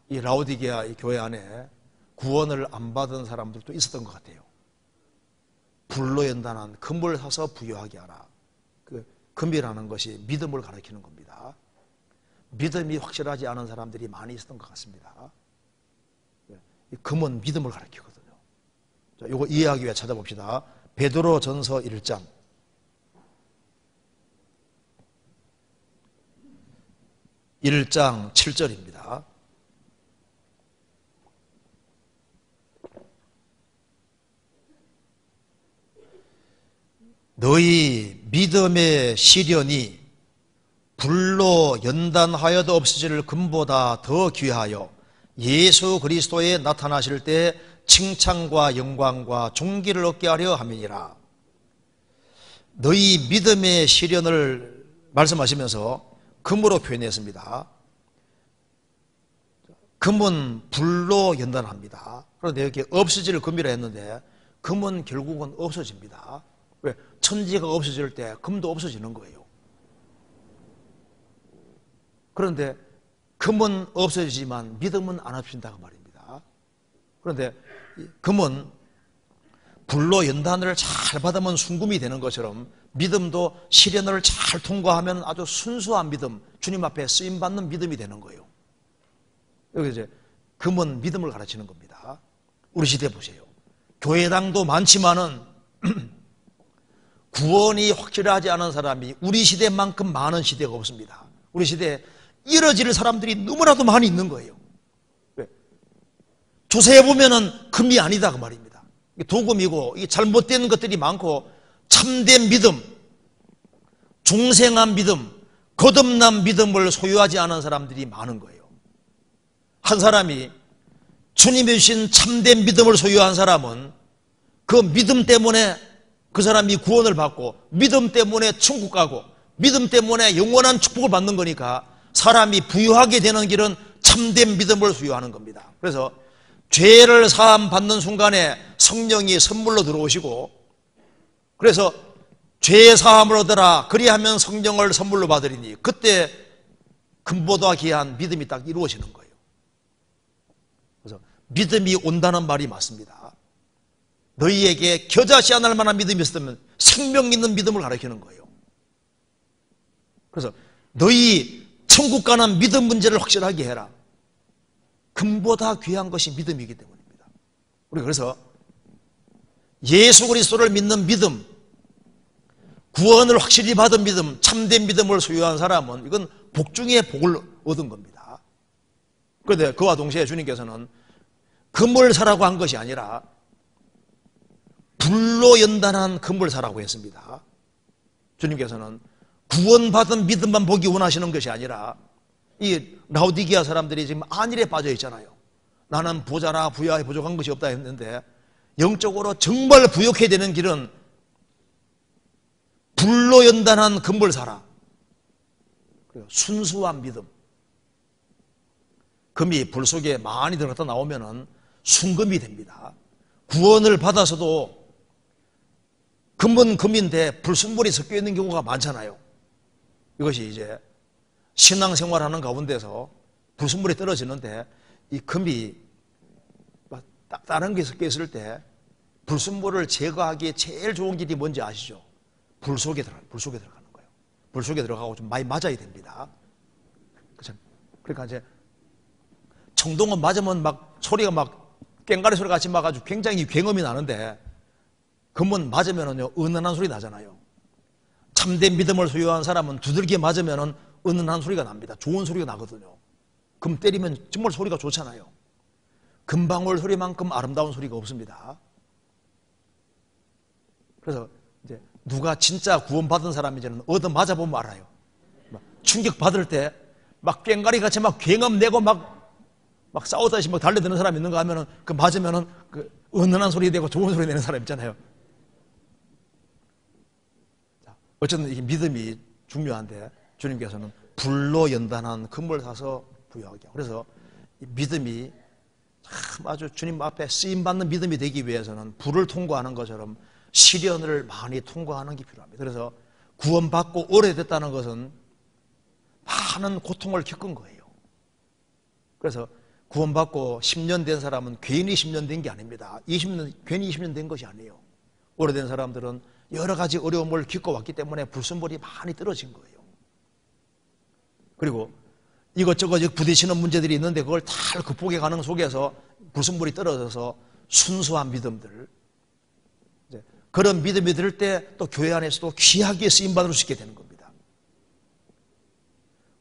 이 라오디게아 이 교회 안에 구원을 안 받은 사람들도 있었던 것 같아요. 불로 연단한 금을 사서 부요하게 하라. 그 금이라는 것이 믿음을 가리키는 겁니다. 믿음이 확실하지 않은 사람들이 많이 있었던 것 같습니다. 이 금은 믿음을 가리키거든요. 자, 이거 이해하기 위해 찾아봅시다. 베드로 전서 1장 7절입니다. 너희 믿음의 시련이 불로 연단하여도 없어질 금보다 더 귀하여 예수 그리스도에 나타나실 때 칭찬과 영광과 존귀를 얻게 하려 함이니라. 너희 믿음의 시련을 말씀하시면서 금으로 표현했습니다. 금은 불로 연단합니다. 그런데 이렇게 없어질 금이라 했는데 금은 결국은 없어집니다. 왜? 천지가 없어질 때 금도 없어지는 거예요. 그런데 금은 없어지지만 믿음은 안 없어진다고 말입니다. 그런데 금은 불로 연단을 잘 받으면 순금이 되는 것처럼 믿음도 시련을 잘 통과하면 아주 순수한 믿음, 주님 앞에 쓰임받는 믿음이 되는 거예요. 여기 이제 금은 믿음을 가르치는 겁니다. 우리 시대 보세요. 교회당도 많지만은 구원이 확실하지 않은 사람이 우리 시대만큼 많은 시대가 없습니다. 우리 시대에 이뤄질 사람들이 너무나도 많이 있는 거예요. 왜? 조사해 보면은 금이 아니다 그 말입니다. 도금이고 이게 잘못된 것들이 많고 참된 믿음, 중생한 믿음, 거듭난 믿음을 소유하지 않은 사람들이 많은 거예요. 한 사람이 주님이 주신 참된 믿음을 소유한 사람은 그 믿음 때문에 그 사람이 구원을 받고, 믿음 때문에 천국 가고, 믿음 때문에 영원한 축복을 받는 거니까 사람이 부유하게 되는 길은 참된 믿음을 소유하는 겁니다. 그래서 죄를 사함 받는 순간에 성령이 선물로 들어오시고, 그래서 죄 사함을 얻으라 그리하면 성령을 선물로 받으리니, 그때 금보다 귀한 믿음이 딱 이루어지는 거예요. 그래서 믿음이 온다는 말이 맞습니다. 너희에게 겨자씨 안 할 만한 믿음이 있었다면 생명 있는 믿음을 가르치는 거예요. 그래서 너희 천국 가는 믿음 문제를 확실하게 해라. 금보다 귀한 것이 믿음이기 때문입니다. 우리 그래서 예수 그리스도를 믿는 믿음, 구원을 확실히 받은 믿음, 참된 믿음을 소유한 사람은 이건 복 중에 복을 얻은 겁니다. 그런데 그와 동시에 주님께서는 금을 사라고 한 것이 아니라 불로 연단한 금을 사라고 했습니다. 주님께서는 구원받은 믿음만 보기 원하시는 것이 아니라, 이 라오디게아 사람들이 지금 안일에 빠져 있잖아요. 나는 부자나 부야에 부족한 것이 없다 했는데, 영적으로 정말 부욕해야 되는 길은 불로 연단한 금을 사라. 순수한 믿음. 금이 불 속에 많이 들어갔다 나오면은 순금이 됩니다. 구원을 받아서도 금은 금인데 불순물이 섞여 있는 경우가 많잖아요. 이것이 이제 신앙생활하는 가운데서 불순물이 떨어지는데, 이 금이 다른 게 섞여 있을 때 불순물을 제거하기에 제일 좋은 길이 뭔지 아시죠? 불 속에 들어가는 거예요. 불 속에 들어가고 좀 많이 맞아야 됩니다. 그렇죠? 그러니까 이제 청동은 맞으면 막 소리가 막 꽹가리 소리 같이 막 아주 굉장히 굉음이 나는데, 금은 맞으면은요 은은한 소리 나잖아요. 참된 믿음을 소유한 사람은 두들겨 맞으면은 은은한 소리가 납니다. 좋은 소리가 나거든요. 금 때리면 정말 소리가 좋잖아요. 금방울 소리만큼 아름다운 소리가 없습니다. 그래서 이제 누가 진짜 구원받은 사람인지는 얻어 맞아보면 알아요. 충격 받을 때 막 꽹가리 같이 막 굉음 내고 막 싸우다시 막 달려드는 사람 있는가 하면은 그 맞으면은 그 은은한 소리 내고 좋은 소리 내는 사람 있잖아요. 어쨌든 이게 믿음이 중요한데, 주님께서는 불로 연단한 금을 사서 부여하게 하고, 그래서 이 믿음이 참 아주 주님 앞에 쓰임받는 믿음이 되기 위해서는 불을 통과하는 것처럼 시련을 많이 통과하는 게 필요합니다. 그래서 구원받고 오래됐다는 것은 많은 고통을 겪은 거예요. 그래서 구원받고 10년 된 사람은 괜히 10년 된 게 아닙니다. 20년, 괜히 20년 된 것이 아니에요. 오래된 사람들은 여러 가지 어려움을 겪어왔기 때문에 불순물이 많이 떨어진 거예요. 그리고 이것저것 부딪히는 문제들이 있는데 그걸 잘 극복해 가는 속에서 불순물이 떨어져서 순수한 믿음들, 그런 믿음이 들 때 또 교회 안에서도 귀하게 쓰임받을 수 있게 되는 겁니다.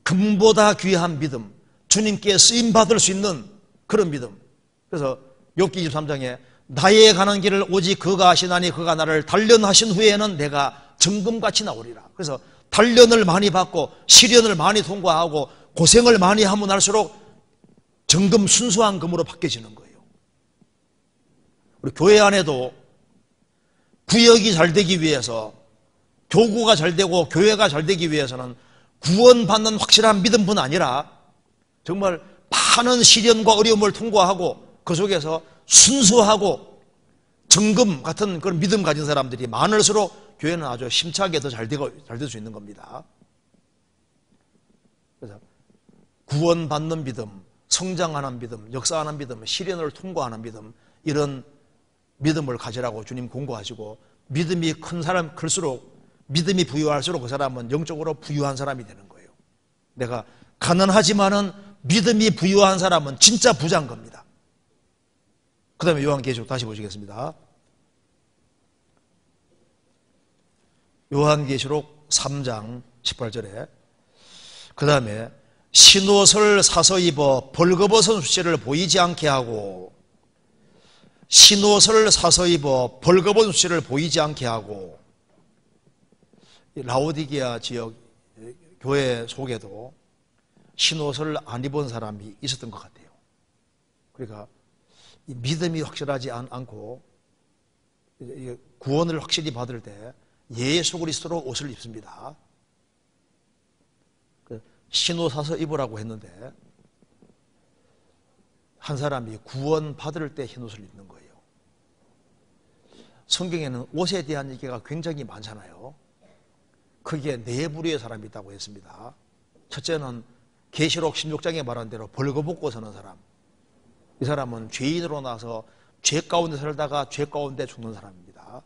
금보다 귀한 믿음, 주님께 쓰임받을 수 있는 그런 믿음. 그래서 욥기 23장에 나의 가는 길을 오직 그가 아시나니 그가 나를 단련하신 후에는 내가 정금같이 나오리라. 그래서 단련을 많이 받고 시련을 많이 통과하고 고생을 많이 하면 할수록 정금, 순수한 금으로 바뀌어지는 거예요. 우리 교회 안에도 구역이 잘 되기 위해서, 교구가 잘 되고 교회가 잘 되기 위해서는 구원받는 확실한 믿음뿐 아니라 정말 많은 시련과 어려움을 통과하고 그 속에서 순수하고 정금 같은 그런 믿음 가진 사람들이 많을수록 교회는 아주 힘차게 더 잘 될 수 있는 겁니다. 그래서 구원받는 믿음, 성장하는 믿음, 역사하는 믿음, 시련을 통과하는 믿음, 이런 믿음을 가지라고 주님 공고하시고, 믿음이 큰 사람 클수록, 믿음이 부유할수록 그 사람은 영적으로 부유한 사람이 되는 거예요. 내가 가난하지만은 믿음이 부유한 사람은 진짜 부자인 겁니다. 그 다음에 요한계시록 다시 보시겠습니다. 요한계시록 3장 18절에 그 다음에 신옷을 사서 입어 벌거벗은 숫씨를 보이지 않게 하고, 신옷을 사서 입어 벌거벗은 숫씨를 보이지 않게 하고, 라오디게아 지역 교회 속에도 흰옷을 안 입은 사람이 있었던 것 같아요. 그러니까 믿음이 확실하지 않고 구원을 확실히 받을 때 예수 그리스도로 옷을 입습니다. 흰옷 사서 입으라고 했는데 한 사람이 구원 받을 때 흰옷을 입는 거예요. 성경에는 옷에 대한 얘기가 굉장히 많잖아요. 크게 네 부류의 사람이 있다고 했습니다. 첫째는 계시록 16장에 말한 대로 벌거벗고 서는 사람. 이 사람은 죄인으로 나서 죄 가운데 살다가 죄 가운데 죽는 사람입니다.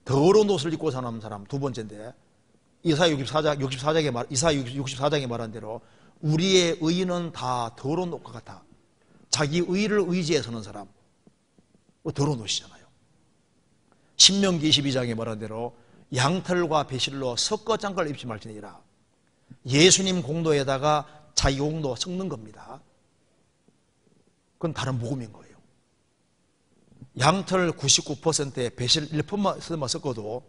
더러운 옷을 입고 사는 사람 두 번째인데 이사야 64장에 말한 대로 우리의 의인은 다 더러운 옷과 같아. 자기 의를 의지해 서는 사람. 더러운 옷이잖아요. 신명기 22장에 말한 대로 양털과 배실로 섞어짠 걸 입지 말지니라. 예수님 공도에다가 자기 공도 섞는 겁니다. 그건 다른 복음인 거예요. 양털 99%에 배실 1%만 섞어도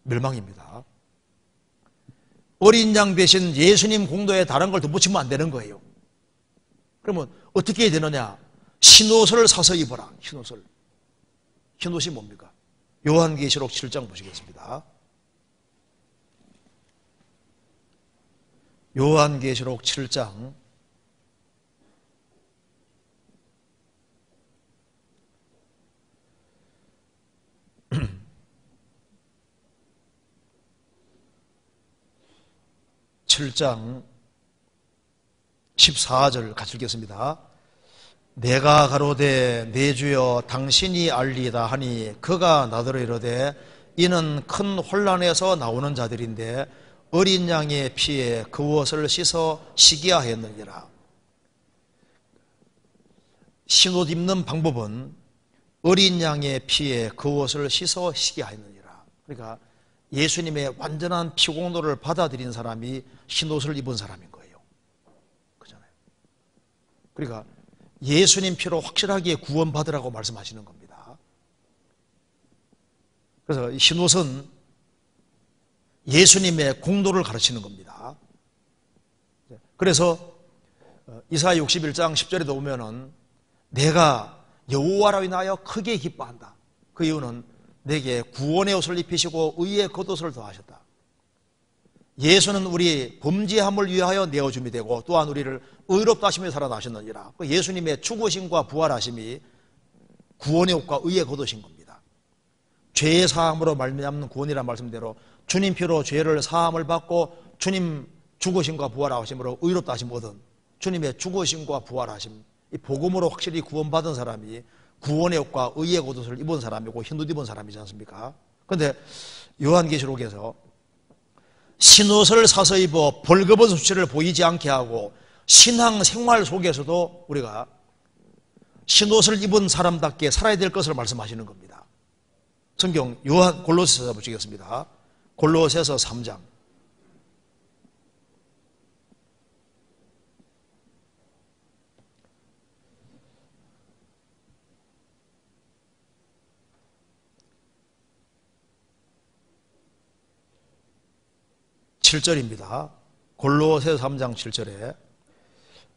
멸망입니다. 어린 양 대신 예수님 공도에 다른 걸 더 붙이면 안 되는 거예요. 그러면 어떻게 해야 되느냐? 흰옷을 사서 입어라. 흰옷을. 흰옷이 뭡니까? 요한계시록 7장 보시겠습니다. 요한계시록 7장 7장 14절 같이 읽겠습니다. 내가 가로되 내 주여 당신이 알리다 하니 그가 나더러 이르되 이는 큰 혼란에서 나오는 자들인데 어린 양의 피에 그 옷을 씻어 시기하였느니라. 흰옷 입는 방법은 어린 양의 피에 그 옷을 씻어 시기하였느니라. 그러니까 예수님의 완전한 피공로를 받아들인 사람이 흰옷을 입은 사람인 거예요. 그렇잖아요. 그러니까 예수님 피로 확실하게 구원받으라고 말씀하시는 겁니다. 그래서 흰옷은 예수님의 공로를 가르치는 겁니다. 그래서 이사야 61장 10절에도 보면은 내가 여호와로 인하여 크게 기뻐한다. 그 이유는 내게 구원의 옷을 입히시고 의의 겉옷을 더하셨다. 예수는 우리 범죄함을 위하여 내어줌이 되고 또한 우리를 의롭다 하심에 살아나셨느니라. 예수님의 죽으심과 부활하심이 구원의 옷과 의의 겉옷인 겁니다. 죄의 사함으로 말미암는 구원이라는 말씀대로 주님 피로 죄를 사함을 받고 주님 죽으심과 부활하심으로 의롭다 하심 얻은 주님의 죽으심과 부활하심, 이 복음으로 확실히 구원받은 사람이 구원의 옷과 의의 겉옷을 입은 사람이고 흰옷 입은 사람이지 않습니까? 그런데 요한계시록에서 흰옷을 사서 입어 벌거벗은 수치를 보이지 않게 하고 신앙생활 속에서도 우리가 흰옷을 입은 사람답게 살아야 될 것을 말씀하시는 겁니다. 성경 골로새서 보시겠습니다. 골로새서 3장 7절입니다. 골로새 3장 7절에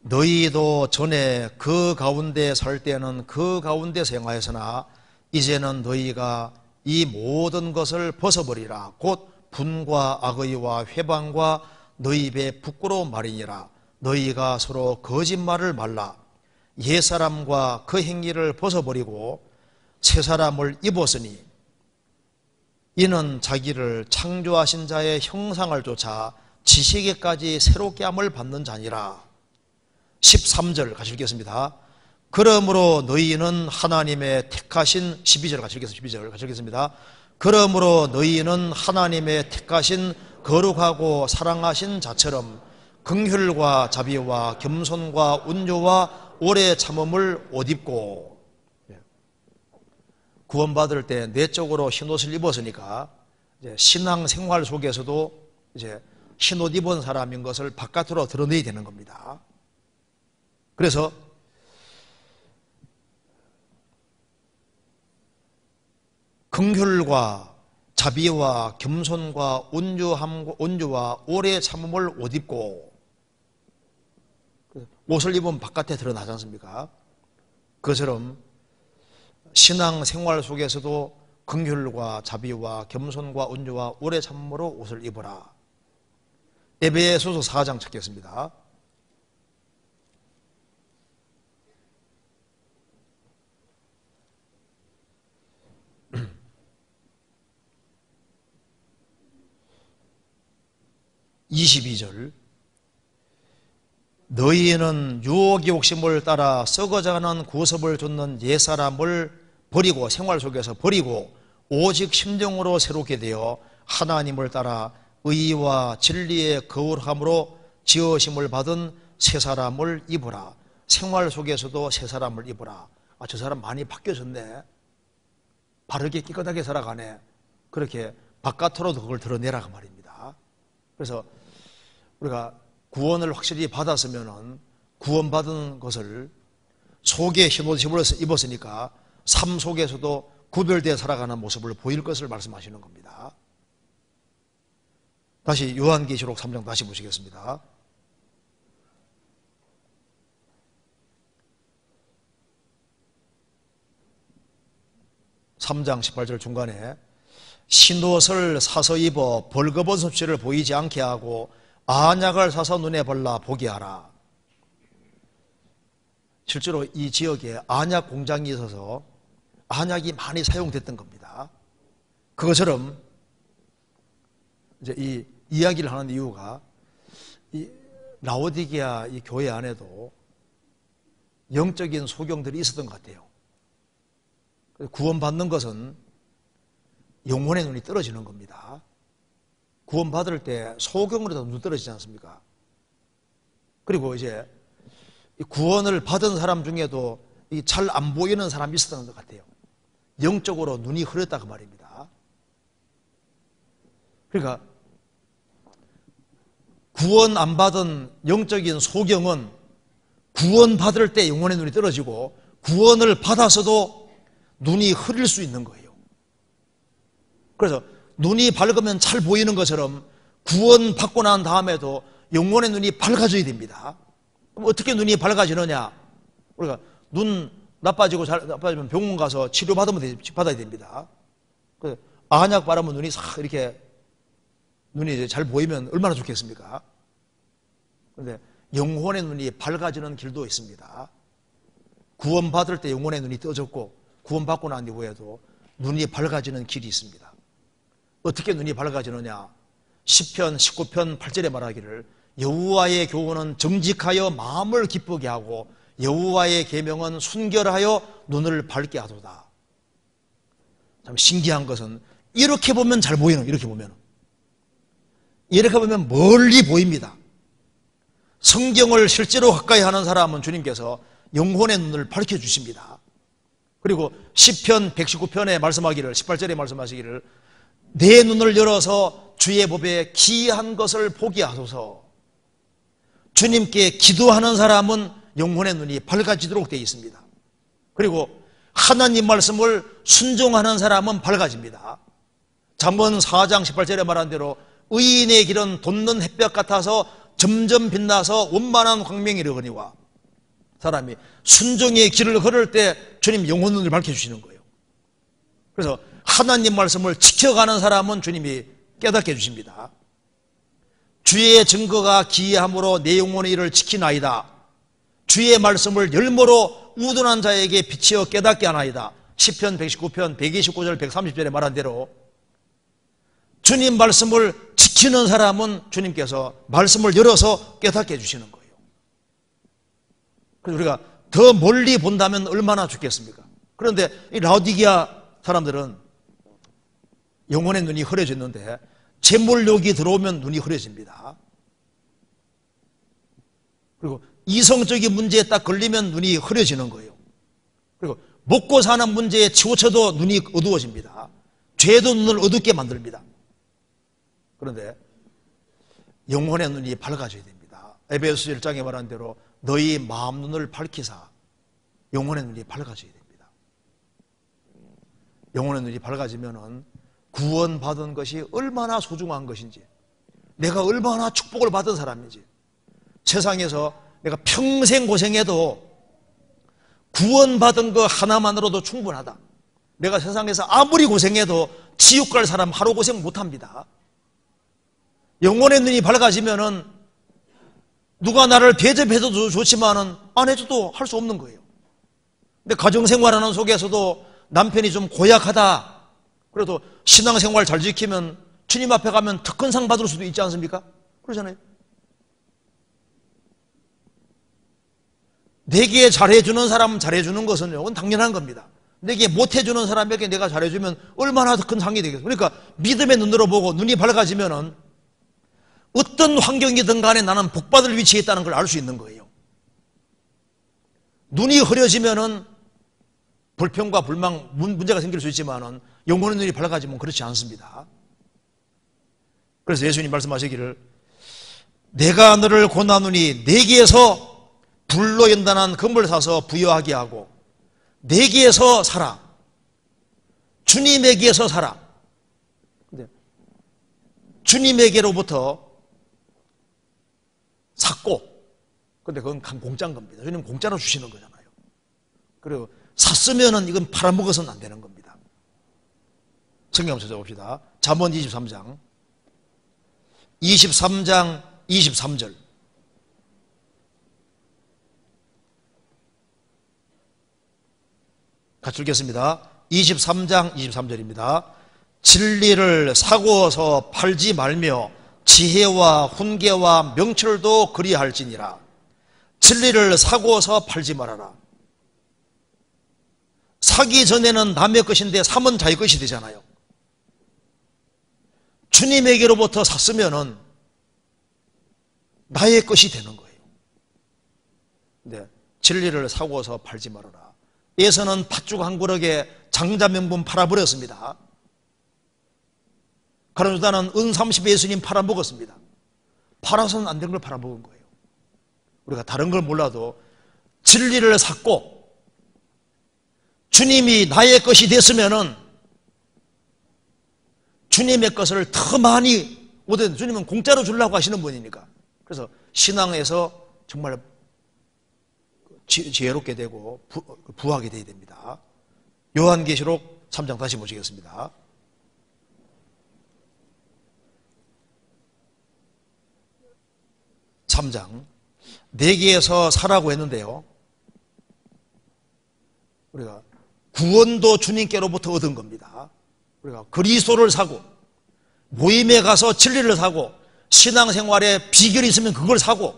너희도 전에 그 가운데 살 때는 그 가운데서 행하였으나 이제는 너희가 이 모든 것을 벗어버리라. 곧 분과 악의와 회방과 너희 입에 부끄러운 말이니라. 너희가 서로 거짓말을 말라. 옛사람과 그 행위를 벗어버리고 새사람을 입었으니 이는 자기를 창조하신 자의 형상을 쫓아 지식에까지 새롭게 함을 받는 자니라. 13절 같이 읽겠습니다. 그러므로 너희는 하나님의 택하신 12절 같이 읽겠습니다. 12절 같이 읽겠습니다. 그러므로 너희는 하나님의 택하신 거룩하고 사랑하신 자처럼 긍휼과 자비와 겸손과 온유와 오래 참음을 옷 입고, 구원받을 때 내적으로 흰옷을 입었으니까 이제 신앙생활 속에서도 이제 흰옷 입은 사람인 것을 바깥으로 드러내야 되는 겁니다. 그래서 긍휼과 자비와 겸손과 온유와 오래 참음을 옷 입고, 옷을 입으면 바깥에 드러나지 않습니까? 그처럼 신앙 생활 속에서도 긍휼과 자비와 겸손과 온유와 오래 참음으로 옷을 입어라. 에베소서 4장 찾겠습니다. (22절) 너희는 유혹의 욕심을 따라 썩어져가는 구습을 좇는 옛사람을 버리고, 생활 속에서 버리고 오직 심령으로 새롭게 되어 하나님을 따라 의와 진리의 거룩함으로 지으심을 받은 새 사람을 입으라. 생활 속에서도 새 사람을 입으라. 저 사람 많이 바뀌어졌네, 바르게 깨끗하게 살아가네, 그렇게 바깥으로도 그걸 드러내라 그 말입니다. 그래서 우리가 구원을 확실히 받았으면 구원받은 것을 속에 흰옷을 입었으니까 삶 속에서도 구별되어 살아가는 모습을 보일 것을 말씀하시는 겁니다. 다시 요한계시록 3장 다시 보시겠습니다. (3장 18절) 중간에 흰옷을 사서 입어 벌거벗은 섭씨를 보이지 않게 하고 안약을 사서 눈에 발라 보게 하라. 실제로 이 지역에 안약 공장이 있어서 안약이 많이 사용됐던 겁니다. 그것처럼 이제 이 이야기를 하는 이유가, 이 라오디게아 이 교회 안에도 영적인 소경들이 있었던 것 같아요. 구원받는 것은 영혼의 눈이 떨어지는 겁니다. 구원받을 때 소경으로도 눈 떨어지지 않습니까? 그리고 이제 구원을 받은 사람 중에도 잘 안 보이는 사람이 있었던 것 같아요. 영적으로 눈이 흐렸다 그 말입니다. 그러니까 구원 안 받은 영적인 소경은 구원받을 때 영혼의 눈이 떨어지고, 구원을 받아서도 눈이 흐릴 수 있는 거예요. 그래서 눈이 밝으면 잘 보이는 것처럼 구원받고 난 다음에도 영혼의 눈이 밝아져야 됩니다. 그럼 어떻게 눈이 밝아지느냐? 우리가 눈 나빠지면 병원 가서 치료받아야 됩니다. 안약 바르면 눈이 싹 이렇게 눈이 이제 잘 보이면 얼마나 좋겠습니까? 그런데 영혼의 눈이 밝아지는 길도 있습니다. 구원받을 때 영혼의 눈이 떠졌고, 구원받고 난 이후에도 눈이 밝아지는 길이 있습니다. 어떻게 눈이 밝아지느냐? 시편 19편 8절에 말하기를 여호와의 교훈은 정직하여 마음을 기쁘게 하고 여호와의 계명은 순결하여 눈을 밝게 하도다. 참 신기한 것은 이렇게 보면 잘 보이는, 이렇게 보면 멀리 보입니다. 성경을 실제로 가까이 하는 사람은 주님께서 영혼의 눈을 밝혀주십니다. 그리고 시편 119편에 말씀하기를, 18절에 말씀하시기를 내 눈을 열어서 주의 법에 기이한 것을 보게 하소서. 주님께 기도하는 사람은 영혼의 눈이 밝아지도록 되어 있습니다. 그리고 하나님 말씀을 순종하는 사람은 밝아집니다. 잠언 4장 18절에 말한 대로 의인의 길은 돋는 햇볕 같아서 점점 빛나서 원만한 광명이 이르거니와, 사람이 순종의 길을 걸을 때 주님 영혼 눈을 밝혀주시는 거예요. 그래서 하나님 말씀을 지켜가는 사람은 주님이 깨닫게 해주십니다. 주의 증거가 기이함으로 내 영혼의 일을 지키나이다. 주의 말씀을 열모로 우둔한 자에게 비치어 깨닫게 하나이다. 시편 119편 129절 130절에 말한 대로 주님 말씀을 지키는 사람은 주님께서 말씀을 열어서 깨닫게 해주시는 거예요. 그래서 우리가 더 멀리 본다면 얼마나 좋겠습니까? 그런데 이 라오디게아 사람들은 영혼의 눈이 흐려졌는데 재물욕이 들어오면 눈이 흐려집니다. 그리고 이성적인 문제에 딱 걸리면 눈이 흐려지는 거예요. 그리고 먹고 사는 문제에 치우쳐도 눈이 어두워집니다. 죄도 눈을 어둡게 만듭니다. 그런데 영혼의 눈이 밝아져야 됩니다. 에베소서 1장에 말한 대로 너희 마음 눈을 밝히사, 영혼의 눈이 밝아져야 됩니다. 영혼의 눈이 밝아지면은 구원받은 것이 얼마나 소중한 것인지, 내가 얼마나 축복을 받은 사람인지, 세상에서 내가 평생 고생해도 구원받은 거 하나만으로도 충분하다. 내가 세상에서 아무리 고생해도 지옥 갈 사람 하루 고생 못합니다. 영혼의 눈이 밝아지면은 누가 나를 대접해도 좋지만은 안 해줘도 할 수 없는 거예요. 근데 가정생활하는 속에서도 남편이 좀 고약하다, 그래도 신앙생활 잘 지키면 주님 앞에 가면 특권상 받을 수도 있지 않습니까? 그러잖아요. 내게 잘해주는 사람 잘해주는 것은 이건 당연한 겁니다. 내게 못해주는 사람에게 내가 잘해주면 얼마나 더 큰 상이 되겠어요. 그러니까 믿음의 눈으로 보고 눈이 밝아지면은 어떤 환경이든 간에 나는 복받을 위치에 있다는 걸 알 수 있는 거예요. 눈이 흐려지면은 불평과 불망, 문제가 생길 수 있지만은 영혼의 눈이 밝아지면 그렇지 않습니다. 그래서 예수님 말씀하시기를 내가 너를 권하노니 내게서 불로 연단한 금을 사서 부여하게 하고 내게서 살아. 주님에게서 살아. 주님에게로부터 샀고, 근데 그건 공짜인 겁니다. 주님 공짜로 주시는 거잖아요. 그리고 샀으면은 이건 팔아먹어서는 안 되는 겁니다. 성경 한번 찾아봅시다. 잠언 23장 23절 같이 읽겠습니다. 23장 23절입니다. 진리를 사고서 팔지 말며 지혜와 훈계와 명철도 그리할지니라. 진리를 사고서 팔지 말아라. 사기 전에는 남의 것인데 사면 자기 것이 되잖아요. 주님에게로부터 샀으면은 나의 것이 되는 거예요. 네, 진리를 사고서 팔지 말아라. 예서는 팥죽 한 그릇에 장자 명분 팔아버렸습니다. 가룟유다는 은 30에 예수님 팔아먹었습니다. 팔아서는 안 된 걸 팔아먹은 거예요. 우리가 다른 걸 몰라도 진리를 샀고 주님이 나의 것이 됐으면은 주님의 것을 더 많이, 주님은 공짜로 주려고 하시는 분이니까. 그래서 신앙에서 정말 지혜롭게 되고 부하게 되어야 됩니다. 요한계시록 3장 다시 보시겠습니다. 내게서 사라고 했는데요, 우리가 구원도 주님께로부터 얻은 겁니다. 우리가 그리스도를 사고 모임에 가서 진리를 사고 신앙생활에 비결이 있으면 그걸 사고,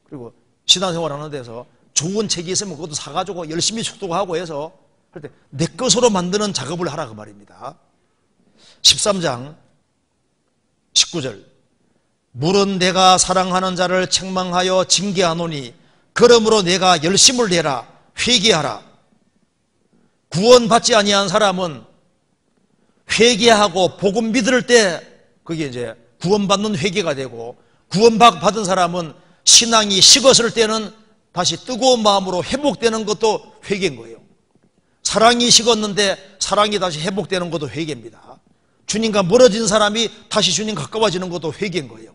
그리고 신앙생활 하는 데서 좋은 책이 있으면 그것도 사가지고 열심히 축도하고 해서 할 때 내 것으로 만드는 작업을 하라 그 말입니다. 13장 19절 물은 내가 사랑하는 자를 책망하여 징계하노니 그러므로 내가 열심을 내라. 회개하라. 구원받지 아니한 사람은 회개하고 복음 믿을 때 그게 이제 구원받는 회개가 되고, 구원받은 사람은 신앙이 식었을 때는 다시 뜨거운 마음으로 회복되는 것도 회개인 거예요. 사랑이 식었는데 사랑이 다시 회복되는 것도 회개입니다. 주님과 멀어진 사람이 다시 주님 가까워지는 것도 회개인 거예요.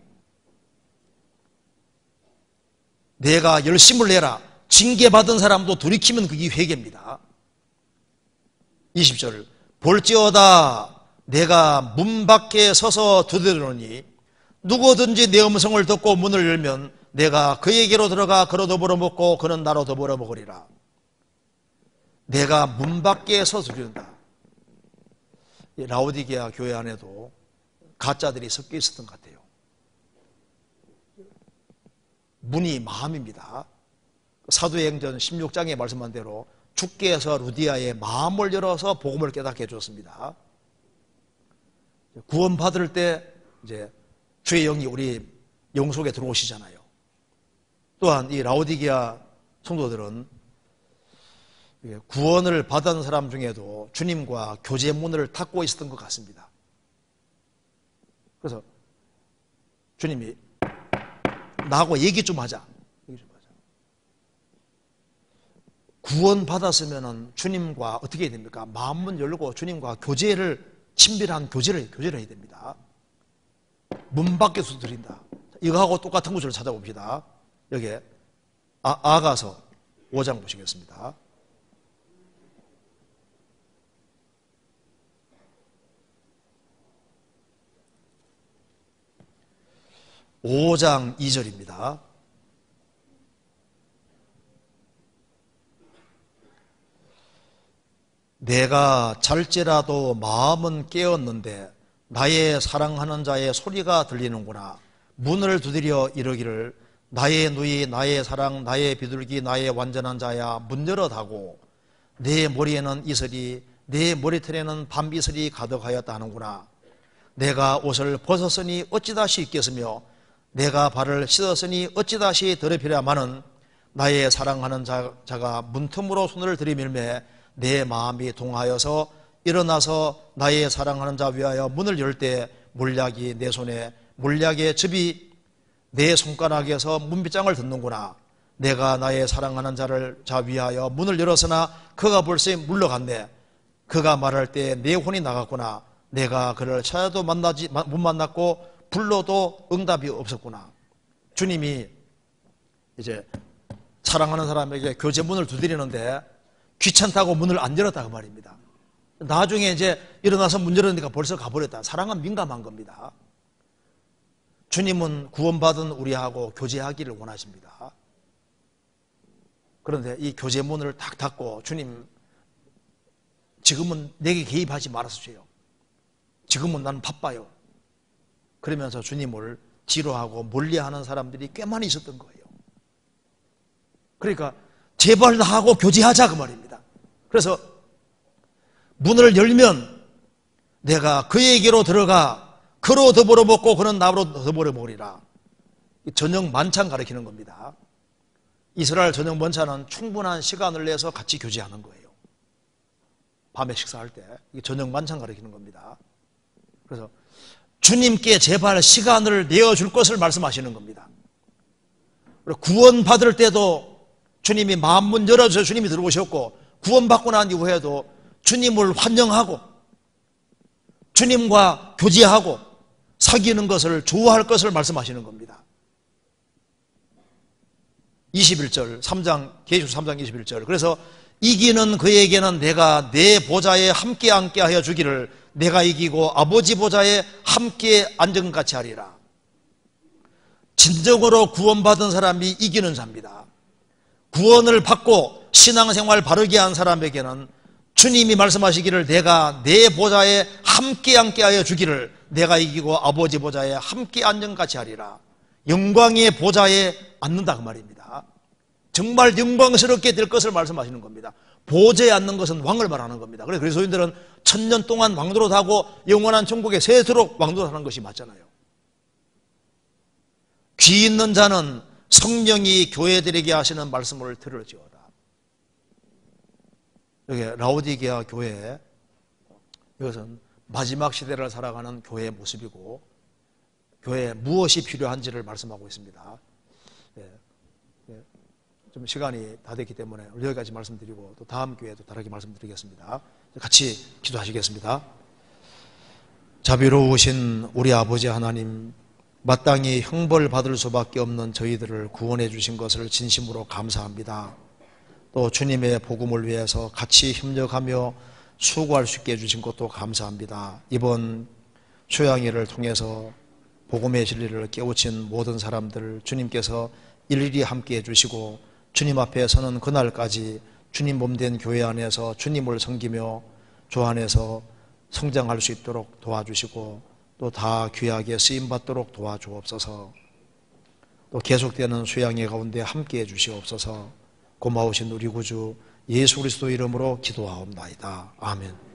내가 열심을 내라. 징계받은 사람도 돌이키면 그게 회개입니다. 20절 볼지어다 내가 문 밖에 서서 두드리노니 누구든지 내 음성을 듣고 문을 열면 내가 그에게로 들어가 그로 더불어 먹고 그는 나로 더불어 먹으리라. 내가 문 밖에 서서 두드린다. 라오디게아 교회 안에도 가짜들이 섞여 있었던 것 같아요. 문이 마음입니다. 사도행전 16장에 말씀한 대로 주께서 루디아의 마음을 열어서 복음을 깨닫게 해줬습니다. 구원받을 때 이제 주의 영이 우리 영 속에 들어오시잖아요. 또한 이 라오디게아 성도들은 구원을 받은 사람 중에도 주님과 교제문을 닫고 있었던 것 같습니다. 그래서 주님이 나하고 얘기 좀 하자. 구원 받았으면 주님과 어떻게 해야 됩니까? 마음문 열고 주님과 교제를 친밀한 교제를 해야 됩니다. 문 밖에서 드린다. 이거하고 똑같은 구절을 찾아봅시다. 여기에 아가서 5장 보시겠습니다. 5장 2절입니다. 내가 잘지라도 마음은 깨었는데 나의 사랑하는 자의 소리가 들리는구나. 문을 두드려 이르기를 나의 누이 나의 사랑 나의 비둘기 나의 완전한 자야 문 열어 닫고 내 머리에는 이슬이 내 머리털에는 밤이슬이 가득하였다 하는구나. 내가 옷을 벗었으니 어찌 다시 입겠으며 내가 발을 씻었으니 어찌 다시 더럽히랴마는 나의 사랑하는 자가 문틈으로 손을 들이밀매 내 마음이 동하여서 일어나서 나의 사랑하는 자 위하여 문을 열 때 몰약이 내 손에 몰약의 즙이 내 손가락에서 문빗장을 듣는구나. 내가 나의 사랑하는 자 위하여 문을 열었으나 그가 벌써 물러갔네. 그가 말할 때 내 혼이 나갔구나. 내가 그를 찾아도 못 만났고 불러도 응답이 없었구나. 주님이 이제 사랑하는 사람에게 교제문을 두드리는데 귀찮다고 문을 안 열었다 그 말입니다. 나중에 이제 일어나서 문 열었으니까 벌써 가버렸다. 사랑은 민감한 겁니다. 주님은 구원받은 우리하고 교제하기를 원하십니다. 그런데 이 교제문을 탁 닫고 주님 지금은 내게 개입하지 말아주세요. 지금은 나는 바빠요. 그러면서 주님을 지루하고 멀리하는 사람들이 꽤 많이 있었던 거예요. 그러니까 제발 나하고 교제하자 그 말입니다. 그래서 문을 열면 내가 그에게로 들어가 그로 더불어 먹고 그는 나로 더불어 먹으리라. 저녁 만찬 가리키는 겁니다. 이스라엘 저녁 만찬은 충분한 시간을 내서 같이 교제하는 거예요. 밤에 식사할 때 저녁 만찬 가리키는 겁니다. 그래서 주님께 제발 시간을 내어줄 것을 말씀하시는 겁니다. 구원 받을 때도 주님이 마음문 열어주셔서 주님이 들어오셨고 구원받고 난 이후에도 주님을 환영하고 주님과 교제하고 사귀는 것을 좋아할 것을 말씀하시는 겁니다. 21절 3장 계시록 3장 21절 그래서 이기는 그에게는 내가 내 보좌에 함께 앉게 하여 주기를 내가 이기고 아버지 보좌에 함께 앉은 것 같이 하리라. 진정으로 구원받은 사람이 이기는 자입니다. 구원을 받고 신앙생활 바르게 한 사람에게는 주님이 말씀하시기를 내가 내 보좌에 함께 앉게 하여 주기를 내가 이기고 아버지 보좌에 함께 앉은 것 같이 하리라. 영광의 보좌에 앉는다 그 말입니다. 정말 영광스럽게 될 것을 말씀하시는 겁니다. 보좌에 앉는 것은 왕을 말하는 겁니다. 그래서 그리스도인들은 1000년 동안 왕노릇하고 영원한 천국에 세도록 왕노릇하는 것이 맞잖아요. 귀 있는 자는 성령이 교회들에게 하시는 말씀을 들을지어다. 여기 라오디게아 교회, 이것은 마지막 시대를 살아가는 교회의 모습이고 교회에 무엇이 필요한지를 말씀하고 있습니다. 좀 시간이 다 됐기 때문에 여기까지 말씀드리고 또 다음 기회에도 다르게 말씀드리겠습니다. 같이 기도하시겠습니다. 자비로우신 우리 아버지 하나님, 마땅히 형벌받을 수밖에 없는 저희들을 구원해 주신 것을 진심으로 감사합니다. 또 주님의 복음을 위해서 같이 협력하며 수고할 수 있게 해주신 것도 감사합니다. 이번 초양회를 통해서 복음의 진리를 깨우친 모든 사람들 주님께서 일일이 함께 해주시고 주님 앞에 서는 그날까지 주님 몸된 교회 안에서 주님을 섬기며 주 안에서 성장할 수 있도록 도와주시고 또 다 귀하게 쓰임받도록 도와주옵소서. 또 계속되는 수양회 가운데 함께 해주시옵소서. 고마우신 우리 구주 예수 그리스도 이름으로 기도하옵나이다. 아멘.